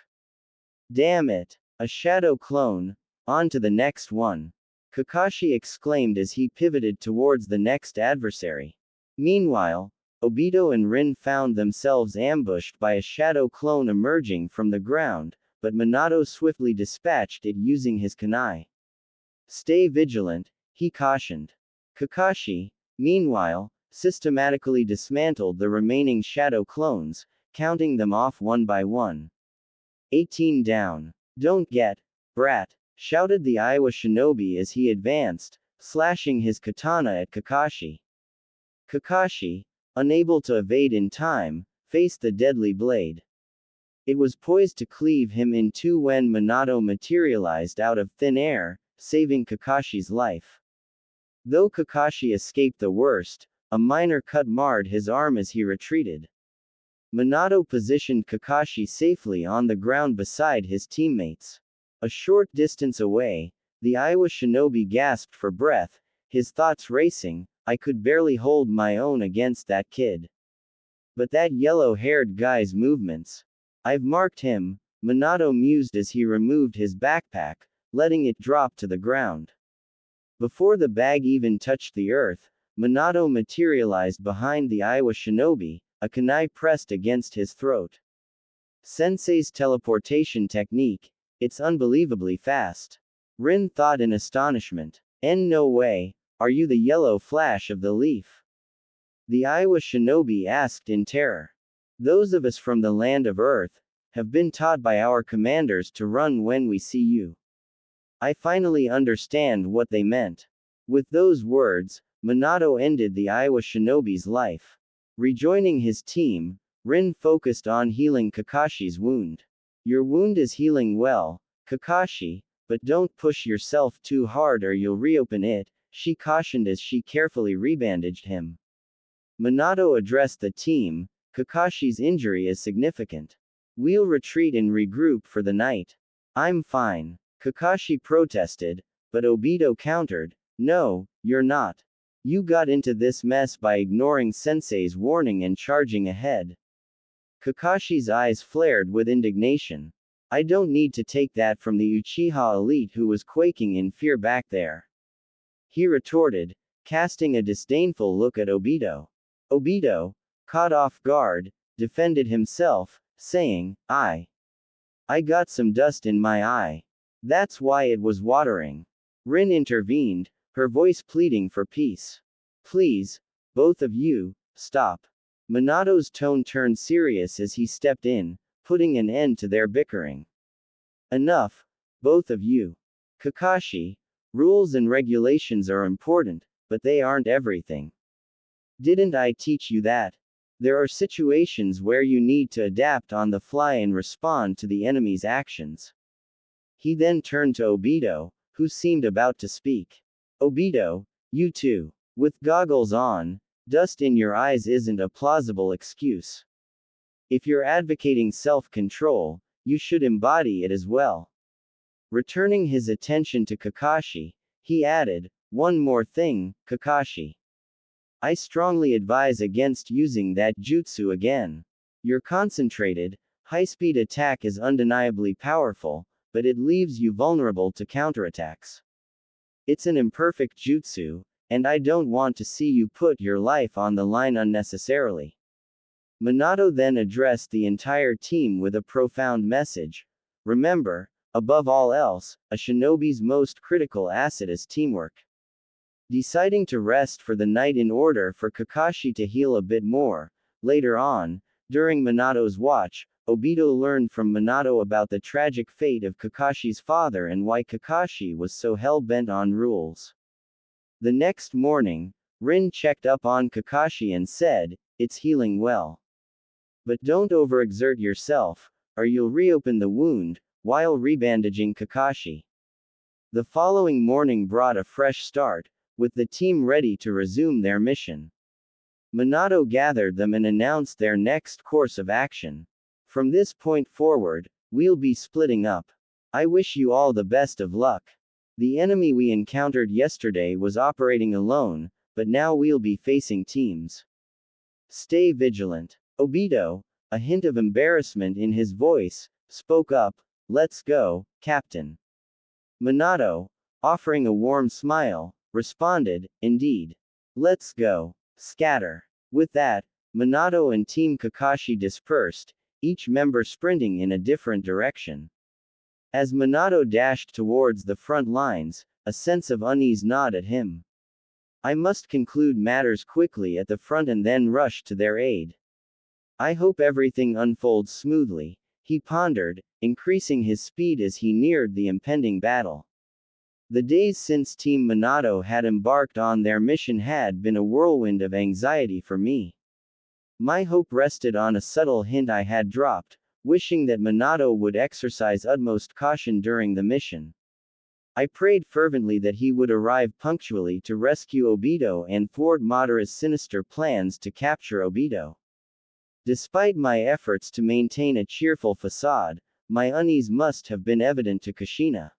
Damn it! A shadow clone, on to the next one! Kakashi exclaimed as he pivoted towards the next adversary. Meanwhile, Obito and Rin found themselves ambushed by a shadow clone emerging from the ground, but Minato swiftly dispatched it using his kunai. Stay vigilant, he cautioned. Kakashi, meanwhile, systematically dismantled the remaining shadow clones, counting them off one by one. 18 down. Don't get, brat, shouted the Iowa shinobi as he advanced, slashing his katana at Kakashi. Kakashi, unable to evade in time, faced the deadly blade. It was poised to cleave him in two when Minato materialized out of thin air, saving Kakashi's life. Though Kakashi escaped the worst, a minor cut marred his arm as he retreated. Minato positioned Kakashi safely on the ground beside his teammates. A short distance away, the Iowa shinobi gasped for breath, his thoughts racing, I could barely hold my own against that kid. But that yellow-haired guy's movements. I've marked him, Minato mused as he removed his backpack, letting it drop to the ground. Before the bag even touched the earth, Minato materialized behind the Iowa shinobi, a kunai pressed against his throat. Sensei's teleportation technique, it's unbelievably fast. Rin thought in astonishment. No way, are you the yellow flash of the leaf? The Iowa shinobi asked in terror. Those of us from the land of Earth have been taught by our commanders to run when we see you. I finally understand what they meant. With those words, Minato ended the Iowa shinobi's life. Rejoining his team, Rin focused on healing Kakashi's wound. Your wound is healing well, Kakashi, but don't push yourself too hard or you'll reopen it, she cautioned as she carefully rebandaged him. Minato addressed the team. Kakashi's injury is significant. We'll retreat and regroup for the night. I'm fine. Kakashi protested, but Obito countered, no, you're not. You got into this mess by ignoring Sensei's warning and charging ahead. Kakashi's eyes flared with indignation. I don't need to take that from the Uchiha elite who was quaking in fear back there. He retorted, casting a disdainful look at Obito. Obito, caught off guard, defended himself, saying, I got some dust in my eye. That's why it was watering. Rin intervened, her voice pleading for peace. Please, both of you, stop. Minato's tone turned serious as he stepped in, putting an end to their bickering. Enough, both of you. Kakashi, rules and regulations are important, but they aren't everything. Didn't I teach you that? There are situations where you need to adapt on the fly and respond to the enemy's actions. He then turned to Obito, who seemed about to speak. Obito, you too. With goggles on, dust in your eyes isn't a plausible excuse. If you're advocating self-control, you should embody it as well. Returning his attention to Kakashi, he added, one more thing, Kakashi. I strongly advise against using that jutsu again. Your concentrated, high-speed attack is undeniably powerful, but it leaves you vulnerable to counterattacks. It's an imperfect jutsu, and I don't want to see you put your life on the line unnecessarily. Minato then addressed the entire team with a profound message. Remember, above all else, a shinobi's most critical asset is teamwork. Deciding to rest for the night in order for Kakashi to heal a bit more, later on, during Minato's watch, Obito learned from Minato about the tragic fate of Kakashi's father and why Kakashi was so hell-bent on rules. The next morning, Rin checked up on Kakashi and said, it's healing well. But don't overexert yourself, or you'll reopen the wound, while rebandaging Kakashi. The following morning brought a fresh start, with the team ready to resume their mission. Minato gathered them and announced their next course of action. From this point forward, we'll be splitting up. I wish you all the best of luck. The enemy we encountered yesterday was operating alone, but now we'll be facing teams. Stay vigilant. Obito, a hint of embarrassment in his voice, spoke up, let's go, Captain. Minato, offering a warm smile, responded, indeed. Let's go. Scatter. With that, Minato and Team Kakashi dispersed, each member sprinting in a different direction. As Minato dashed towards the front lines, a sense of unease gnawed at him. I must conclude matters quickly at the front and then rush to their aid. I hope everything unfolds smoothly, he pondered, increasing his speed as he neared the impending battle. The days since Team Minato had embarked on their mission had been a whirlwind of anxiety for me. My hope rested on a subtle hint I had dropped, wishing that Minato would exercise utmost caution during the mission. I prayed fervently that he would arrive punctually to rescue Obito and thwart Madara's sinister plans to capture Obito. Despite my efforts to maintain a cheerful facade, my unease must have been evident to Kushina.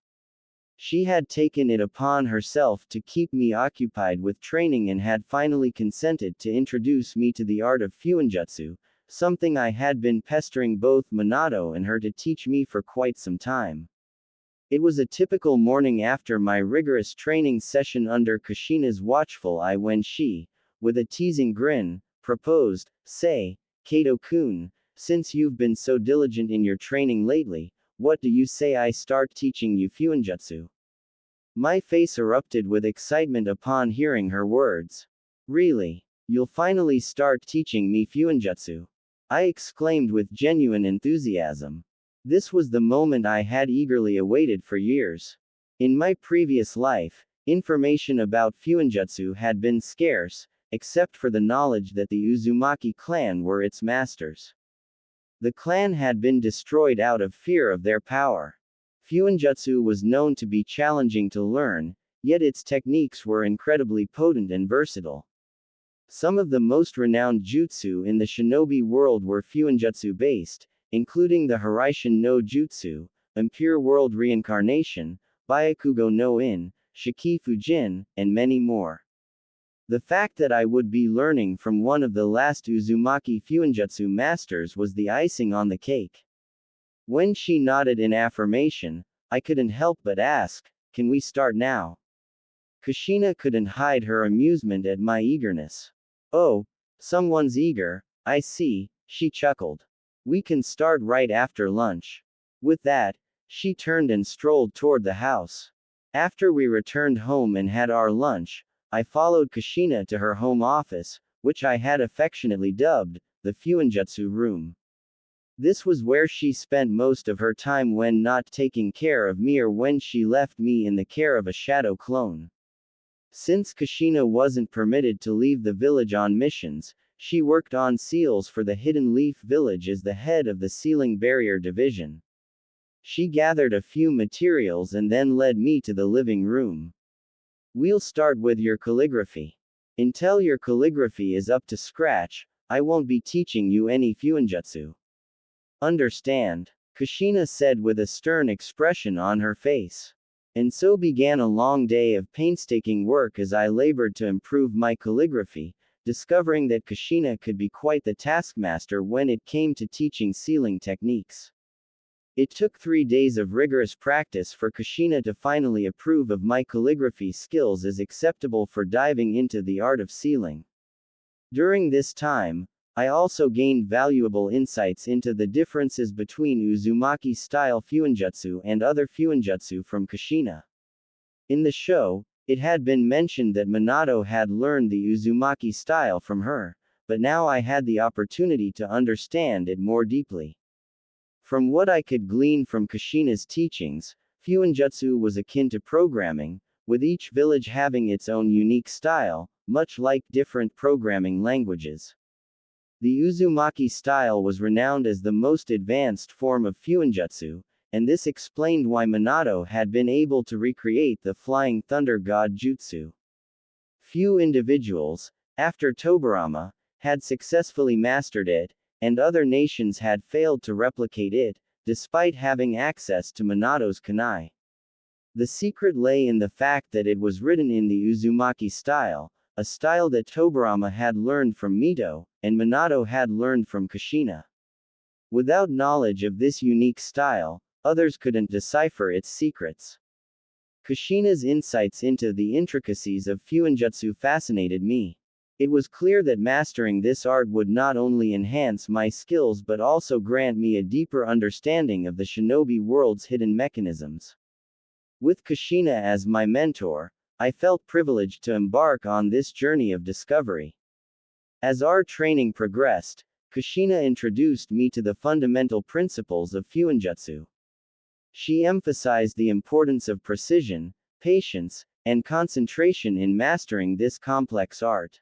She had taken it upon herself to keep me occupied with training and had finally consented to introduce me to the art of Fuinjutsu, something I had been pestering both Minato and her to teach me for quite some time. It was a typical morning after my rigorous training session under Kushina's watchful eye when she, with a teasing grin, proposed, say, Kato-kun, since you've been so diligent in your training lately, what do you say I start teaching you Fuinjutsu? My face erupted with excitement upon hearing her words. Really? You'll finally start teaching me Fuinjutsu? I exclaimed with genuine enthusiasm. This was the moment I had eagerly awaited for years. In my previous life, information about Fuinjutsu had been scarce, except for the knowledge that the Uzumaki clan were its masters. The clan had been destroyed out of fear of their power. Fuinjutsu was known to be challenging to learn, yet its techniques were incredibly potent and versatile. Some of the most renowned jutsu in the shinobi world were fuinjutsu based, including the Hiraishin no Jutsu, Impure World Reincarnation, Byakugo no In, Shiki Fujin, and many more. The fact that I would be learning from one of the last Uzumaki fuinjutsu masters was the icing on the cake. When she nodded in affirmation, I couldn't help but ask, "Can we start now?" Kushina couldn't hide her amusement at my eagerness. "Oh, someone's eager, I see," she chuckled. "We can start right after lunch." With that, she turned and strolled toward the house. After we returned home and had our lunch, I followed Kushina to her home office, which I had affectionately dubbed the fuinjutsu room. This was where she spent most of her time when not taking care of me or when she left me in the care of a shadow clone. Since Kushina wasn't permitted to leave the village on missions, she worked on seals for the Hidden Leaf Village as the head of the Sealing Barrier Division. She gathered a few materials and then led me to the living room. "We'll start with your calligraphy. Until your calligraphy is up to scratch, I won't be teaching you any fuinjutsu. Understand?" Kushina said with a stern expression on her face. And so began a long day of painstaking work as I labored to improve my calligraphy, discovering that Kushina could be quite the taskmaster when it came to teaching sealing techniques. It took 3 days of rigorous practice for Kushina to finally approve of my calligraphy skills as acceptable for diving into the art of sealing. During this time, I also gained valuable insights into the differences between Uzumaki-style fuinjutsu and other fuinjutsu from Kushina. In the show, it had been mentioned that Minato had learned the Uzumaki style from her, but now I had the opportunity to understand it more deeply. From what I could glean from Kushina's teachings, fuinjutsu was akin to programming, with each village having its own unique style, much like different programming languages. The Uzumaki style was renowned as the most advanced form of fuinjutsu, and this explained why Minato had been able to recreate the Flying Thunder God Jutsu. Few individuals, after Tobirama, had successfully mastered it, and other nations had failed to replicate it, despite having access to Minato's kunai. The secret lay in the fact that it was written in the Uzumaki style, a style that Tobirama had learned from Mito, and Minato had learned from Kushina. Without knowledge of this unique style, others couldn't decipher its secrets. Kushina's insights into the intricacies of fuinjutsu fascinated me. It was clear that mastering this art would not only enhance my skills but also grant me a deeper understanding of the shinobi world's hidden mechanisms. With Kushina as my mentor, I felt privileged to embark on this journey of discovery. As our training progressed, Kushina introduced me to the fundamental principles of fuinjutsu. She emphasized the importance of precision, patience, and concentration in mastering this complex art.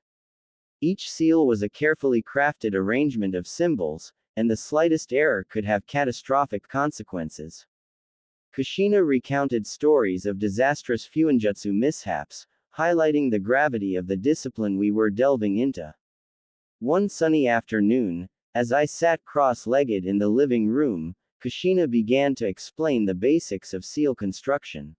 Each seal was a carefully crafted arrangement of symbols, and the slightest error could have catastrophic consequences. Kushina recounted stories of disastrous fuinjutsu mishaps, highlighting the gravity of the discipline we were delving into. One sunny afternoon, as I sat cross-legged in the living room, Kushina began to explain the basics of seal construction.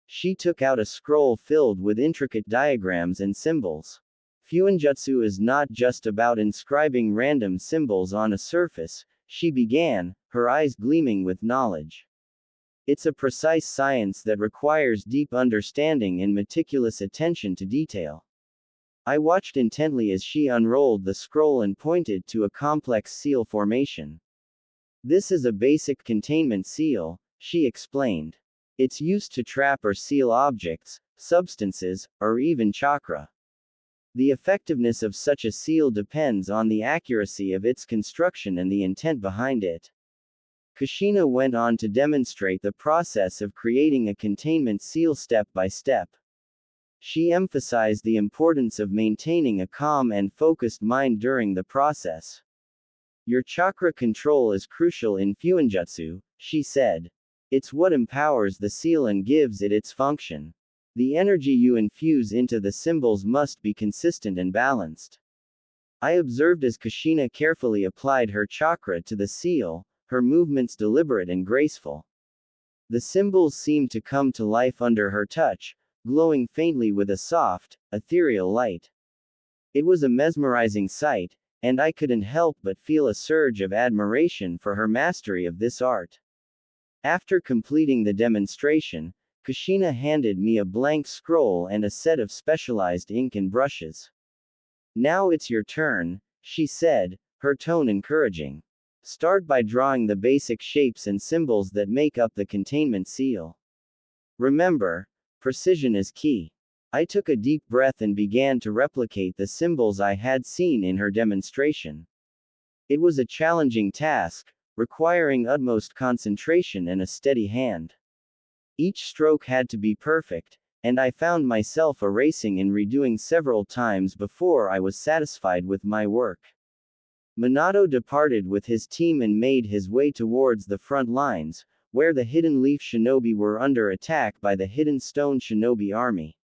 She took out a scroll filled with intricate diagrams and symbols. Fuinjutsu is not just about inscribing random symbols on a surface, she began, her eyes gleaming with knowledge. It's a precise science that requires deep understanding and meticulous attention to detail. I watched intently as she unrolled the scroll and pointed to a complex seal formation. "This is a basic containment seal," she explained. "It's used to trap or seal objects, substances, or even chakra. The effectiveness of such a seal depends on the accuracy of its construction and the intent behind it." Kushina went on to demonstrate the process of creating a containment seal step by step. She emphasized the importance of maintaining a calm and focused mind during the process. "Your chakra control is crucial in fuinjutsu," she said. "It's what empowers the seal and gives it its function. The energy you infuse into the symbols must be consistent and balanced. I observed as Kushina carefully applied her chakra to the seal, her movements deliberate and graceful. The symbols seemed to come to life under her touch, glowing faintly with a soft, ethereal light. It was a mesmerizing sight, and I couldn't help but feel a surge of admiration for her mastery of this art. After completing the demonstration, Kushina handed me a blank scroll and a set of specialized ink and brushes. "Now it's your turn," she said, her tone encouraging. "Start by drawing the basic shapes and symbols that make up the containment seal. Remember, precision is key." I took a deep breath and began to replicate the symbols I had seen in her demonstration. It was a challenging task, requiring utmost concentration and a steady hand. Each stroke had to be perfect, and I found myself erasing and redoing several times before I was satisfied with my work. Minato departed with his team and made his way towards the front lines, where the Hidden Leaf Shinobi were under attack by the Hidden Stone Shinobi army.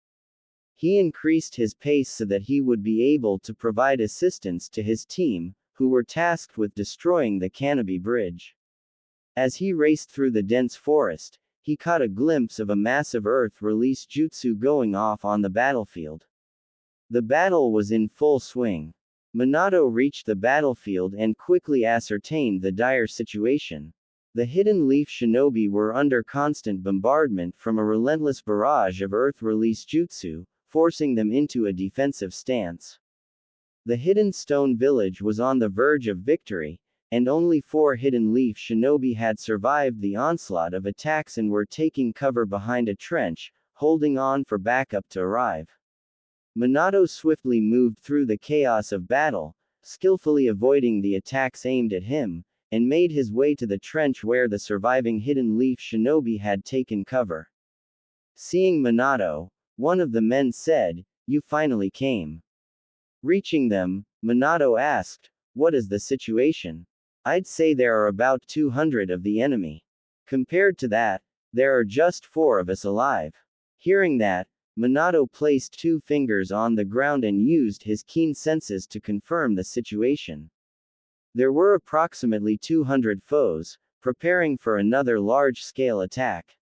He increased his pace so that he would be able to provide assistance to his team, who were tasked with destroying the Canopy Bridge. As he raced through the dense forest, he caught a glimpse of a massive earth-release jutsu going off on the battlefield. The battle was in full swing. Minato reached the battlefield and quickly ascertained the dire situation. The Hidden Leaf Shinobi were under constant bombardment from a relentless barrage of earth-release jutsu, forcing them into a defensive stance. The Hidden Stone Village was on the verge of victory, and only 4 Hidden Leaf Shinobi had survived the onslaught of attacks and were taking cover behind a trench, holding on for backup to arrive. Minato swiftly moved through the chaos of battle, skillfully avoiding the attacks aimed at him, and made his way to the trench where the surviving Hidden Leaf Shinobi had taken cover. Seeing Minato, one of the men said, "You finally came." Reaching them, Minato asked, "What is the situation?" "I'd say there are about 200 of the enemy. Compared to that, there are just 4 of us alive." Hearing that, Minato placed 2 fingers on the ground and used his keen senses to confirm the situation. There were approximately 200 foes, preparing for another large-scale attack.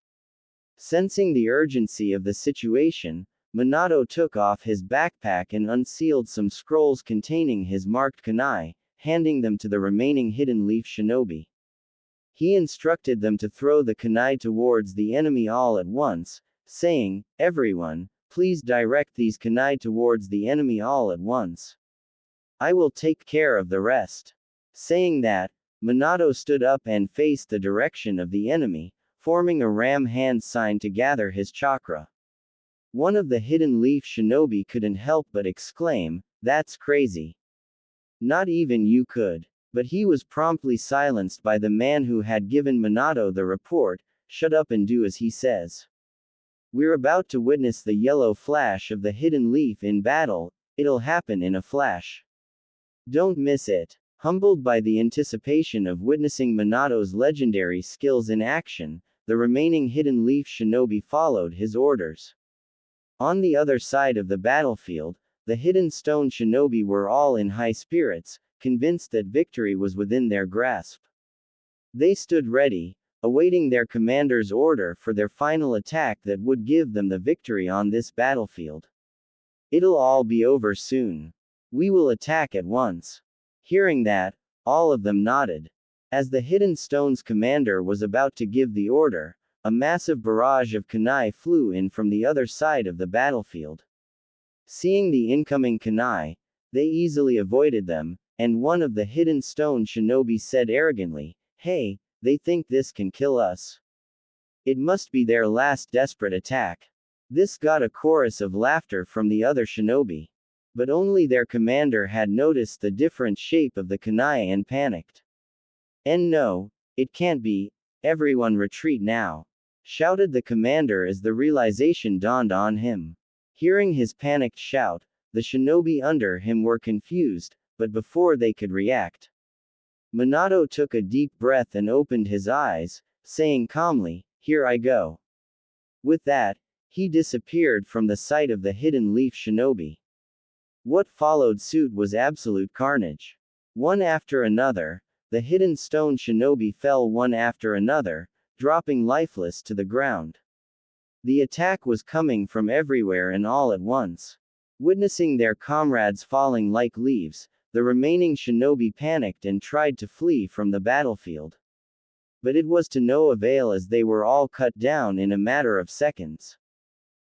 Sensing the urgency of the situation, Minato took off his backpack and unsealed some scrolls containing his marked kunai, handing them to the remaining Hidden Leaf Shinobi. He instructed them to throw the kunai towards the enemy all at once, saying, "Everyone, please direct these kunai towards the enemy all at once. I will take care of the rest." Saying that, Minato stood up and faced the direction of the enemy, forming a ram hand sign to gather his chakra. One of the Hidden Leaf Shinobi couldn't help but exclaim, "That's crazy. Not even you could." But he was promptly silenced by the man who had given Minato the report, "Shut up and do as he says. We're about to witness the yellow flash of the Hidden Leaf in battle, it'll happen in a flash. Don't miss it." Humbled by the anticipation of witnessing Minato's legendary skills in action, the remaining Hidden Leaf Shinobi followed his orders. On the other side of the battlefield, the Hidden Stone Shinobi were all in high spirits, convinced that victory was within their grasp. They stood ready, awaiting their commander's order for their final attack that would give them the victory on this battlefield. "It'll all be over soon. We will attack at once." Hearing that, all of them nodded. As the Hidden Stone's commander was about to give the order, a massive barrage of kunai flew in from the other side of the battlefield. Seeing the incoming kunai, they easily avoided them, and one of the Hidden Stone Shinobi said arrogantly, "Hey, they think this can kill us. It must be their last desperate attack." This got a chorus of laughter from the other shinobi. But only their commander had noticed the different shape of the kunai and panicked. "And no, it can't be, everyone retreat now," shouted the commander as the realization dawned on him. Hearing his panicked shout, the shinobi under him were confused, but before they could react, Minato took a deep breath and opened his eyes, saying calmly, "Here I go." With that, He disappeared from the sight of the hidden leaf shinobi. What followed suit was absolute carnage. One after another, the hidden stone shinobi fell one after another, dropping lifeless to the ground. The attack was coming from everywhere and all at once. Witnessing their comrades falling like leaves, the remaining shinobi panicked and tried to flee from the battlefield. But it was to no avail as they were all cut down in a matter of seconds.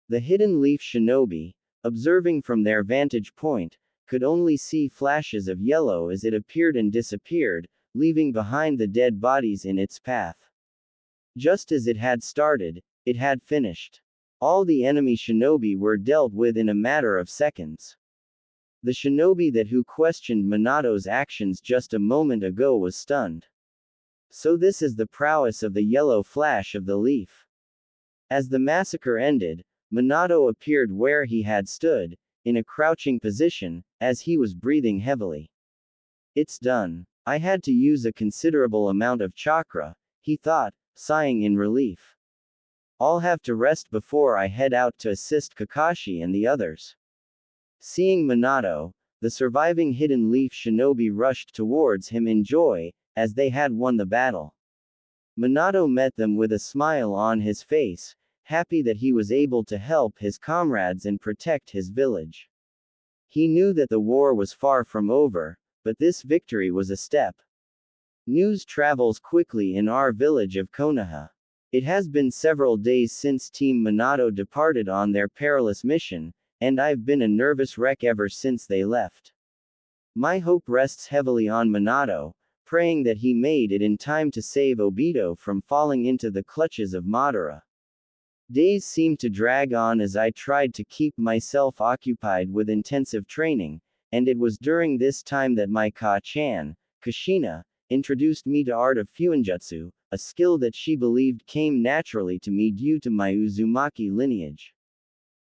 The hidden leaf shinobi, observing from their vantage point, could only see flashes of yellow as it appeared and disappeared, leaving behind the dead bodies in its path. Just as it had started, it had finished. All the enemy shinobi were dealt with in a matter of seconds. The shinobi that who questioned Minato's actions just a moment ago was stunned. So this is the prowess of the yellow flash of the leaf. As the massacre ended, Minato appeared where he had stood, in a crouching position, as he was breathing heavily. It's done. I had to use a considerable amount of chakra, he thought, sighing in relief. I'll have to rest before I head out to assist Kakashi and the others. Seeing Minato, the surviving hidden leaf shinobi rushed towards him in joy, as they had won the battle. Minato met them with a smile on his face, happy that he was able to help his comrades and protect his village. He knew that the war was far from over, but this victory was a step. News travels quickly in our village of Konoha. It has been several days since Team Minato departed on their perilous mission, and I've been a nervous wreck ever since they left. My hope rests heavily on Minato, praying that he made it in time to save Obito from falling into the clutches of Madara. Days seemed to drag on as I tried to keep myself occupied with intensive training, and it was during this time that my Ka-chan, Kushina, introduced me to art of Fuinjutsu, a skill that she believed came naturally to me due to my Uzumaki lineage.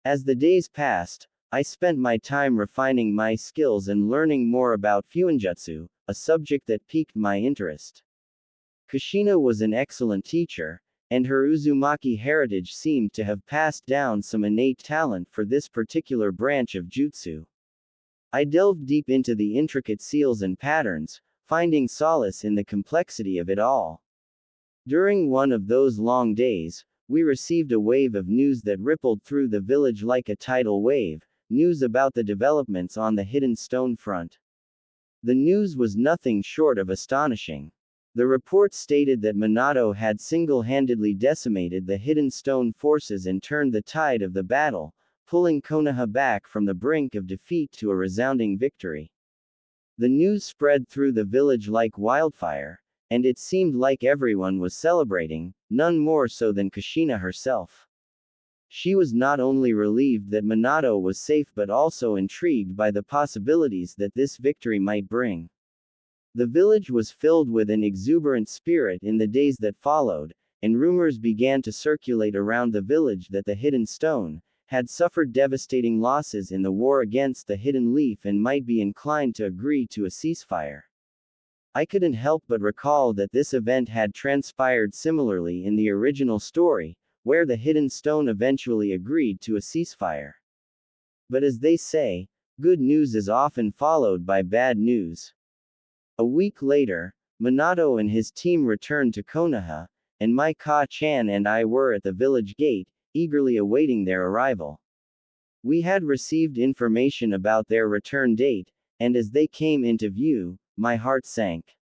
As the days passed, I spent my time refining my skills and learning more about Fuinjutsu, a subject that piqued my interest. Kushina was an excellent teacher, and her Uzumaki heritage seemed to have passed down some innate talent for this particular branch of jutsu. I delved deep into the intricate seals and patterns, finding solace in the complexity of it all. During one of those long days, we received a wave of news that rippled through the village like a tidal wave, news about the developments on the hidden stone front. The news was nothing short of astonishing. The report stated that Minato had single-handedly decimated the hidden stone forces and turned the tide of the battle, pulling Konoha back from the brink of defeat to a resounding victory. The news spread through the village like wildfire, and it seemed like everyone was celebrating, none more so than Kushina herself. She was not only relieved that Minato was safe but also intrigued by the possibilities that this victory might bring. The village was filled with an exuberant spirit in the days that followed, and rumors began to circulate around the village that the hidden stone had suffered devastating losses in the war against the hidden leaf and might be inclined to agree to a ceasefire. I couldn't help but recall that this event had transpired similarly in the original story, where the hidden stone eventually agreed to a ceasefire. But as they say, good news is often followed by bad news. A week later, Minato and his team returned to Konoha, and my Ka-chan and I were at the village gate, eagerly awaiting their arrival. We had received information about their return date, and as they came into view, my heart sank.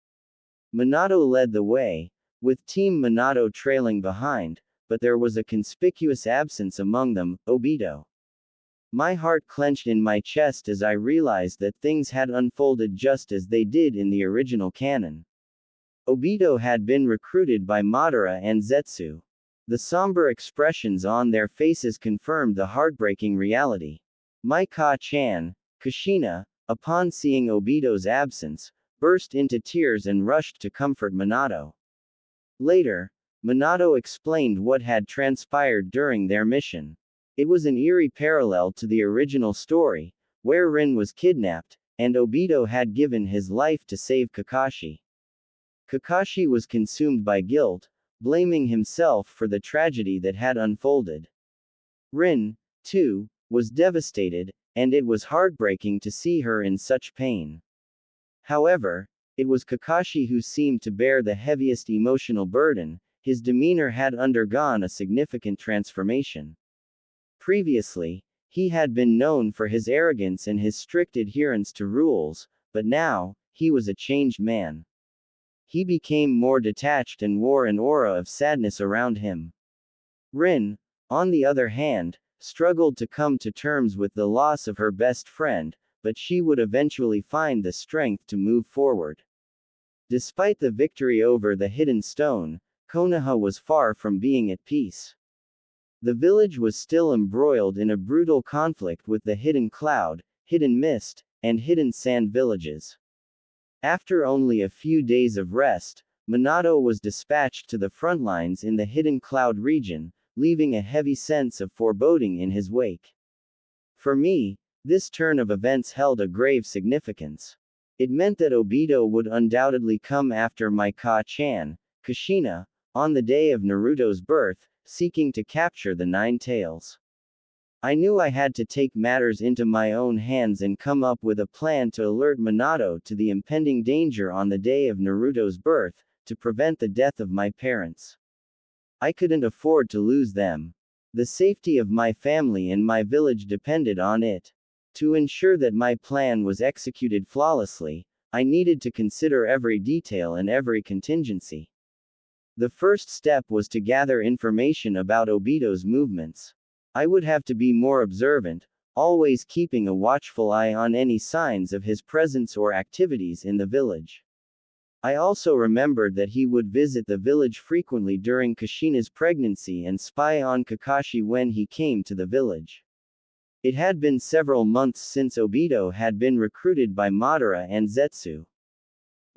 Minato led the way, with Team Minato trailing behind, but there was a conspicuous absence among them, Obito. My heart clenched in my chest as I realized that things had unfolded just as they did in the original canon. Obito had been recruited by Madara and Zetsu. The somber expressions on their faces confirmed the heartbreaking reality. My Ka-chan, Kushina, upon seeing Obito's absence, burst into tears and rushed to comfort Minato. Later, Minato explained what had transpired during their mission. It was an eerie parallel to the original story, where Rin was kidnapped, and Obito had given his life to save Kakashi. Kakashi was consumed by guilt, blaming himself for the tragedy that had unfolded. Rin, too, was devastated, and it was heartbreaking to see her in such pain. However, it was Kakashi who seemed to bear the heaviest emotional burden. His demeanor had undergone a significant transformation. Previously, he had been known for his arrogance and his strict adherence to rules, but now, he was a changed man. He became more detached and wore an aura of sadness around him. Rin, on the other hand, struggled to come to terms with the loss of her best friend, but she would eventually find the strength to move forward. Despite the victory over the Hidden Stone, Konoha was far from being at peace. The village was still embroiled in a brutal conflict with the Hidden Cloud, Hidden Mist, and Hidden Sand villages. After only a few days of rest, Minato was dispatched to the front lines in the Hidden Cloud region, leaving a heavy sense of foreboding in his wake. For me, this turn of events held a grave significance. It meant that Obito would undoubtedly come after my Ka-chan, Kushina, on the day of Naruto's birth, seeking to capture the Nine Tails. I knew I had to take matters into my own hands and come up with a plan to alert Minato to the impending danger on the day of Naruto's birth, to prevent the death of my parents. I couldn't afford to lose them. The safety of my family and my village depended on it. To ensure that my plan was executed flawlessly, I needed to consider every detail and every contingency. The first step was to gather information about Obito's movements. I would have to be more observant, always keeping a watchful eye on any signs of his presence or activities in the village. I also remembered that he would visit the village frequently during Kushina's pregnancy and spy on Kakashi when he came to the village. It had been several months since Obito had been recruited by Madara and Zetsu.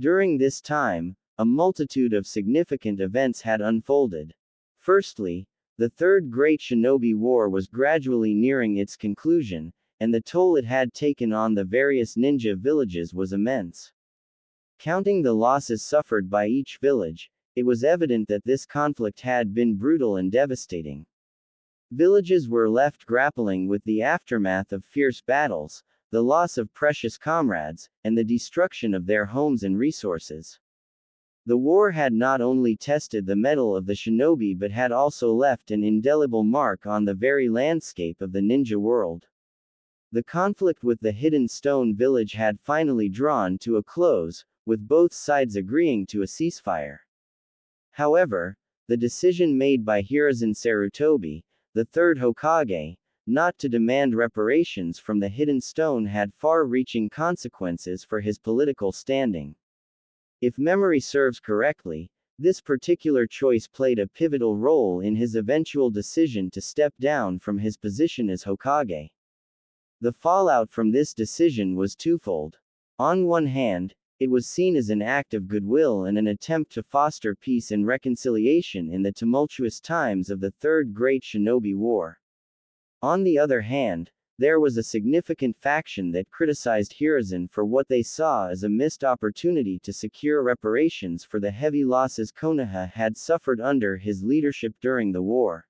During this time, a multitude of significant events had unfolded. Firstly, the Third Great Shinobi War was gradually nearing its conclusion, and the toll it had taken on the various ninja villages was immense. Counting the losses suffered by each village, it was evident that this conflict had been brutal and devastating. Villages were left grappling with the aftermath of fierce battles, the loss of precious comrades, and the destruction of their homes and resources. The war had not only tested the mettle of the shinobi but had also left an indelible mark on the very landscape of the ninja world. The conflict with the Hidden Stone village had finally drawn to a close, with both sides agreeing to a ceasefire. However, the decision made by Hiruzen Sarutobi, the third Hokage, not to demand reparations from the Hidden Stone had far-reaching consequences for his political standing. If memory serves correctly, this particular choice played a pivotal role in his eventual decision to step down from his position as Hokage. The fallout from this decision was twofold. On one hand, it was seen as an act of goodwill and an attempt to foster peace and reconciliation in the tumultuous times of the Third Great Shinobi War. On the other hand, there was a significant faction that criticized Hiruzen for what they saw as a missed opportunity to secure reparations for the heavy losses Konoha had suffered under his leadership during the war.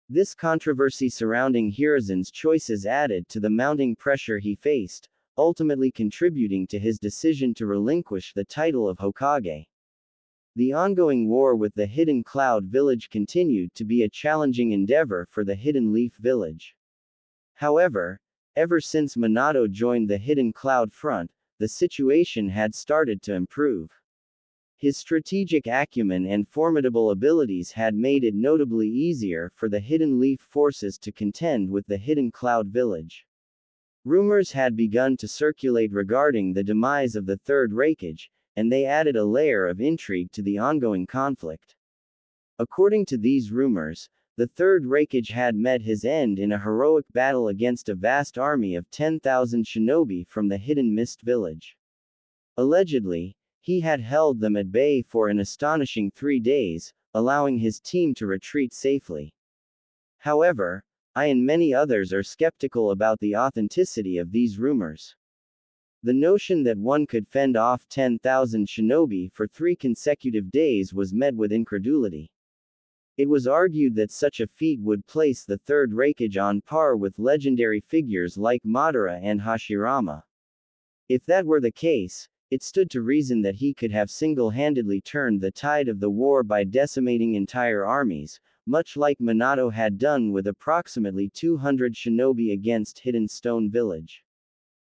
This controversy surrounding Hiruzen's choices added to the mounting pressure he faced, ultimately contributing to his decision to relinquish the title of Hokage. The ongoing war with the Hidden Cloud village continued to be a challenging endeavor for the Hidden Leaf village. However, ever since Minato joined the Hidden Cloud front, the situation had started to improve. His strategic acumen and formidable abilities had made it notably easier for the Hidden Leaf forces to contend with the Hidden Cloud village. Rumors had begun to circulate regarding the demise of the Third Raikage, and they added a layer of intrigue to the ongoing conflict. According to these rumors, the Third Raikage had met his end in a heroic battle against a vast army of 10,000 shinobi from the Hidden Mist village. Allegedly, he had held them at bay for an astonishing 3 days, allowing his team to retreat safely. However, I and many others are skeptical about the authenticity of these rumors. The notion that one could fend off 10,000 shinobi for 3 consecutive days was met with incredulity. It was argued that such a feat would place the third Raikage on par with legendary figures like Madara and Hashirama. If that were the case, it stood to reason that he could have single-handedly turned the tide of the war by decimating entire armies, much like Minato had done with approximately 200 shinobi against Hidden Stone Village.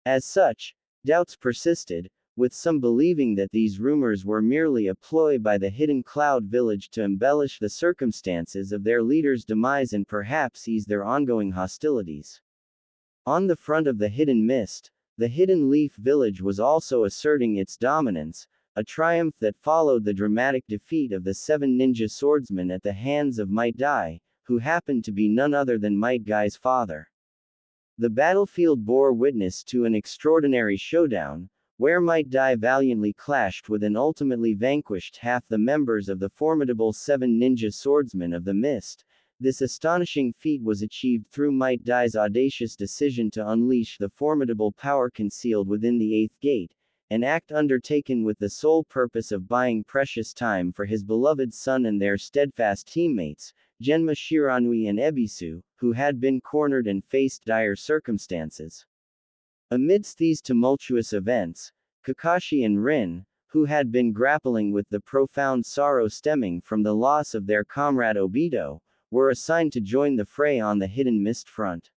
As such, doubts persisted, with some believing that these rumors were merely a ploy by the Hidden Cloud Village to embellish the circumstances of their leader's demise and perhaps ease their ongoing hostilities. On the front of the Hidden Mist, the Hidden Leaf Village was also asserting its dominance, a triumph that followed the dramatic defeat of the 7 ninja swordsmen at the hands of Might Guy, who happened to be none other than Might Guy's father. The battlefield bore witness to an extraordinary showdown, where Might Guy valiantly clashed with and ultimately vanquished half the members of the formidable 7 ninja swordsmen of the Mist. This astonishing feat was achieved through Might Guy's audacious decision to unleash the formidable power concealed within the Eighth Gate, an act undertaken with the sole purpose of buying precious time for his beloved son and their steadfast teammates, Genma Shiranui and Ebisu, who had been cornered and faced dire circumstances. Amidst these tumultuous events, Kakashi and Rin, who had been grappling with the profound sorrow stemming from the loss of their comrade Obito, were assigned to join the fray on the Hidden Mist front.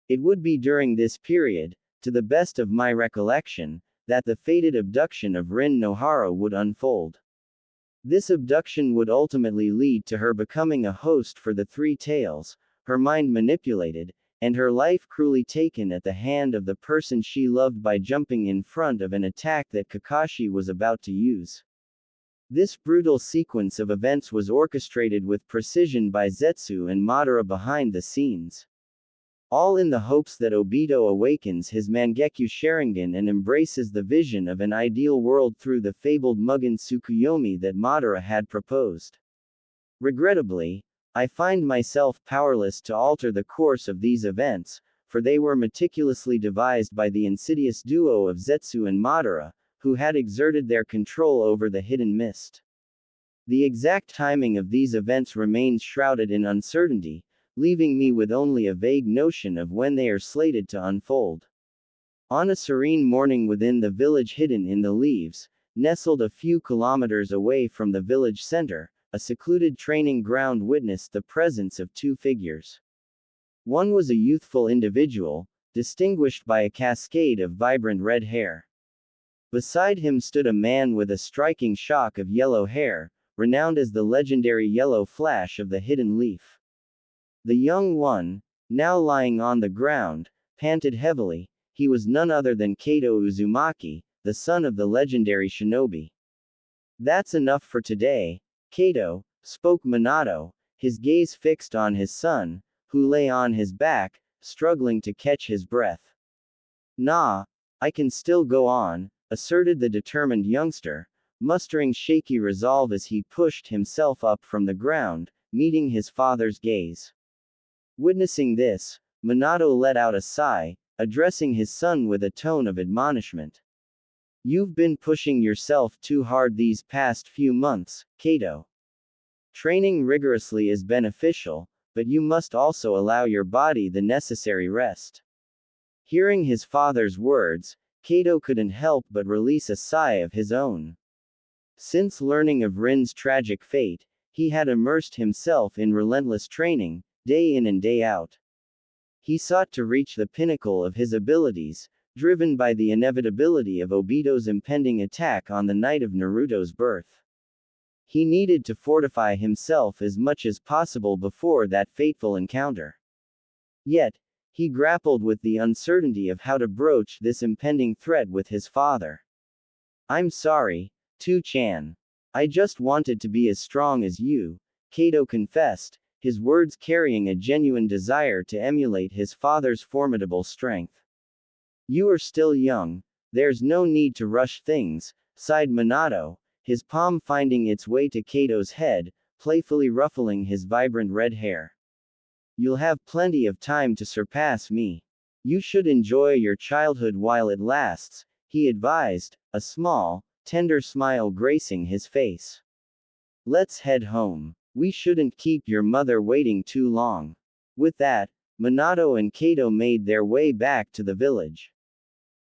It would be during this period, to the best of my recollection, that the fated abduction of Rin Nohara would unfold. This abduction would ultimately lead to her becoming a host for the Three Tails, her mind manipulated, and her life cruelly taken at the hand of the person she loved by jumping in front of an attack that Kakashi was about to use. This brutal sequence of events was orchestrated with precision by Zetsu and Madara behind the scenes. All in the hopes that Obito awakens his Mangekyo Sharingan and embraces the vision of an ideal world through the fabled Mugen Tsukuyomi that Madara had proposed. Regrettably, I find myself powerless to alter the course of these events, for they were meticulously devised by the insidious duo of Zetsu and Madara, who had exerted their control over the Hidden Mist. The exact timing of these events remains shrouded in uncertainty, leaving me with only a vague notion of when they are slated to unfold. On a serene morning within the village hidden in the leaves, nestled a few kilometers away from the village center, a secluded training ground witnessed the presence of two figures. One was a youthful individual, distinguished by a cascade of vibrant red hair. Beside him stood a man with a striking shock of yellow hair, renowned as the legendary Yellow Flash of the Hidden Leaf. The young one, now lying on the ground, panted heavily. He was none other than Kato Uzumaki, the son of the legendary shinobi. "That's enough for today, Kato," spoke Minato, his gaze fixed on his son, who lay on his back, struggling to catch his breath. "Nah, I can still go on," asserted the determined youngster, mustering shaky resolve as he pushed himself up from the ground, meeting his father's gaze. Witnessing this, Minato let out a sigh, addressing his son with a tone of admonishment. "You've been pushing yourself too hard these past few months, Kato. Training rigorously is beneficial, but you must also allow your body the necessary rest." Hearing his father's words, Kato couldn't help but release a sigh of his own. Since learning of Rin's tragic fate, he had immersed himself in relentless training, day in and day out. He sought to reach the pinnacle of his abilities, driven by the inevitability of Obito's impending attack on the night of Naruto's birth. He needed to fortify himself as much as possible before that fateful encounter. Yet, he grappled with the uncertainty of how to broach this impending threat with his father. "I'm sorry, Tu-chan. I just wanted to be as strong as you," Kato confessed, his words carrying a genuine desire to emulate his father's formidable strength. "You are still young, there's no need to rush things," sighed Minato, his palm finding its way to Kato's head, playfully ruffling his vibrant red hair. "You'll have plenty of time to surpass me. You should enjoy your childhood while it lasts," he advised, a small, tender smile gracing his face. "Let's head home. We shouldn't keep your mother waiting too long. With that, Minato and Kato made their way back to the village.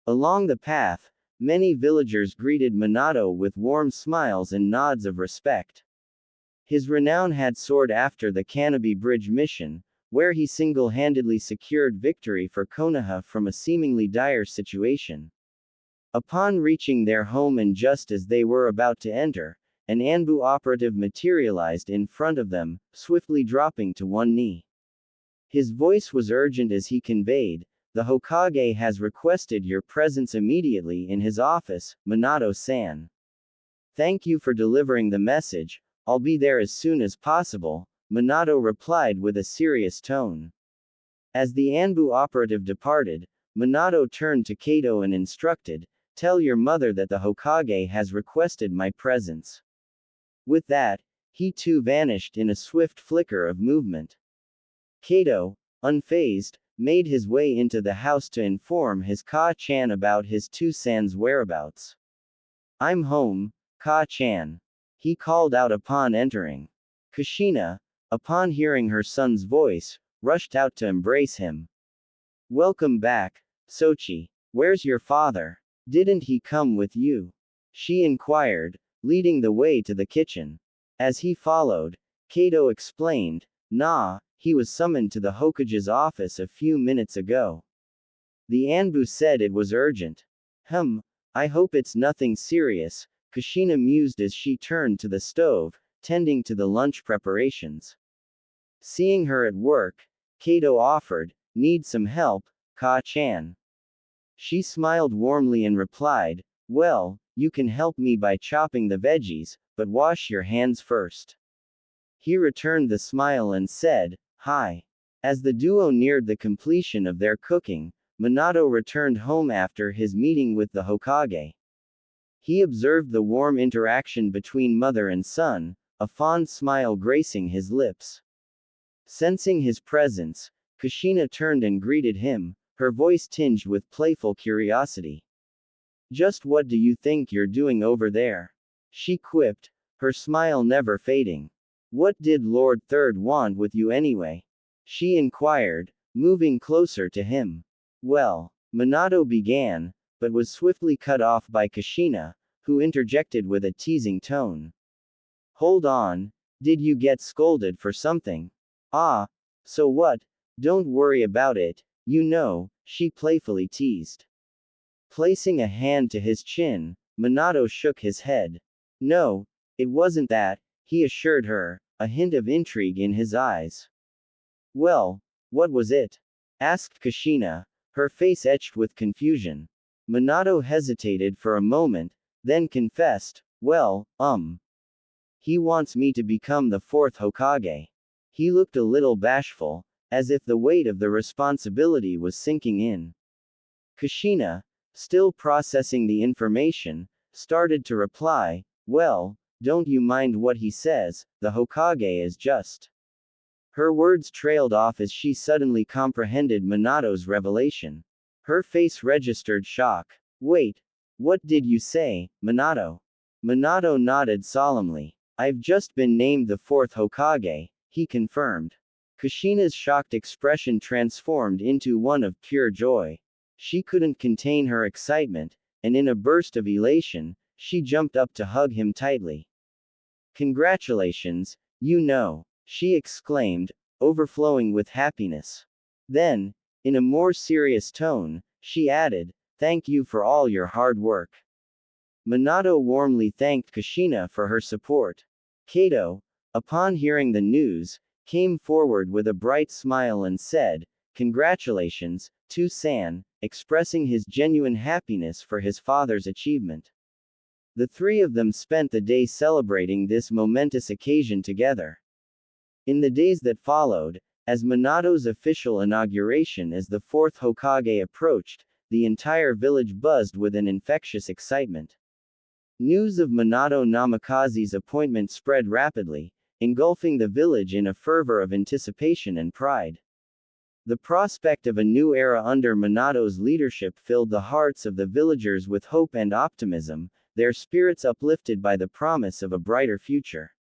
Along the path, many villagers greeted Minato with warm smiles and nods of respect. His renown had soared after the Canopy Bridge mission, where he single-handedly secured victory for Konoha from a seemingly dire situation. Upon reaching their home and just as they were about to enter, an Anbu operative materialized in front of them, swiftly dropping to one knee. His voice was urgent as he conveyed, "The Hokage has requested your presence immediately in his office, Minato-san. Thank you for delivering the message, I'll be there as soon as possible," Minato replied with a serious tone. As the Anbu operative departed, Minato turned to Kato and instructed, "Tell your mother that the Hokage has requested my presence." With that, he too vanished in a swift flicker of movement. Kato, unfazed, made his way into the house to inform his Ka-chan about his two sons' whereabouts. "I'm home, Ka-chan," he called out upon entering. Kushina, upon hearing her son's voice, rushed out to embrace him. "Welcome back, Sochi. Where's your father? Didn't he come with you?" she inquired, leading the way to the kitchen. As he followed, Kato explained, "Nah, he was summoned to the Hokage's office a few minutes ago. The Anbu said it was urgent." I hope it's nothing serious," Kushina mused as she turned to the stove, tending to the lunch preparations. Seeing her at work, Kato offered, "Need some help, Ka-chan?" She smiled warmly and replied, "Well, you can help me by chopping the veggies, but wash your hands first." He returned the smile and said, "Hi." As the duo neared the completion of their cooking, Minato returned home after his meeting with the Hokage. He observed the warm interaction between mother and son, a fond smile gracing his lips. Sensing his presence, Kushina turned and greeted him, her voice tinged with playful curiosity. "Just what do you think you're doing over there?" she quipped, her smile never fading. "What did Lord Third want with you anyway?" she inquired, moving closer to him. "Well," Minato began, but was swiftly cut off by Kushina, who interjected with a teasing tone. "Hold on, did you get scolded for something?" "Ah, so what? Don't worry about it, you know," she playfully teased. Placing a hand to his chin, Minato shook his head. "No, it wasn't that," he assured her, a hint of intrigue in his eyes. "Well, what was it?" asked Kushina, her face etched with confusion. Minato hesitated for a moment, then confessed, "Well, he wants me to become the fourth Hokage." He looked a little bashful, as if the weight of the responsibility was sinking in. Kushina, still processing the information, started to reply, "Well, don't you mind what he says, the Hokage is just." Her words trailed off as she suddenly comprehended Minato's revelation. Her face registered shock. "Wait, what did you say, Minato?" Minato nodded solemnly. "I've just been named the fourth Hokage," he confirmed. Kushina's shocked expression transformed into one of pure joy. She couldn't contain her excitement, and in a burst of elation, she jumped up to hug him tightly. "Congratulations, she exclaimed, overflowing with happiness. Then, in a more serious tone, she added, "Thank you for all your hard work." Minato warmly thanked Kushina for her support. Kato, upon hearing the news, came forward with a bright smile and said, "Congratulations, To-san," expressing his genuine happiness for his father's achievement. The three of them spent the day celebrating this momentous occasion together. In the days that followed, as Minato's official inauguration as the fourth Hokage approached, the entire village buzzed with an infectious excitement. News of Minato Namikaze's appointment spread rapidly, engulfing the village in a fervor of anticipation and pride. The prospect of a new era under Minato's leadership filled the hearts of the villagers with hope and optimism, their spirits uplifted by the promise of a brighter future.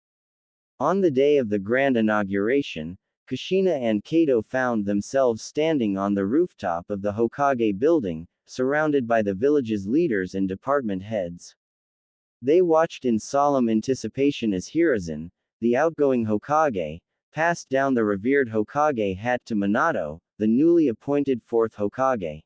On the day of the grand inauguration, Kushina and Kato found themselves standing on the rooftop of the Hokage building, surrounded by the village's leaders and department heads. They watched in solemn anticipation as Hiruzen, the outgoing Hokage, passed down the revered Hokage hat to Minato, the newly appointed fourth Hokage.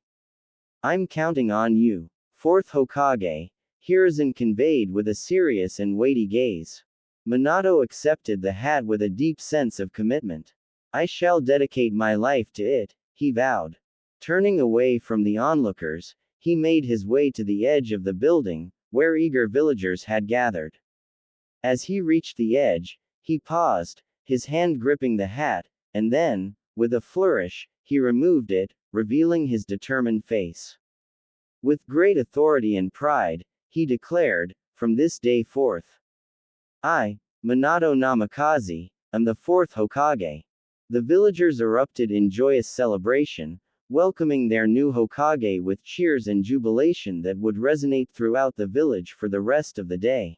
"I'm counting on you, fourth Hokage," Hiruzen conveyed with a serious and weighty gaze. Minato accepted the hat with a deep sense of commitment. "I shall dedicate my life to it," he vowed. Turning away from the onlookers, he made his way to the edge of the building, where eager villagers had gathered. As he reached the edge, he paused, his hand gripping the hat, and then, with a flourish, he removed it, revealing his determined face. With great authority and pride, he declared, "From this day forth, I, Minato Namikaze, am the fourth Hokage." The villagers erupted in joyous celebration, welcoming their new Hokage with cheers and jubilation that would resonate throughout the village for the rest of the day.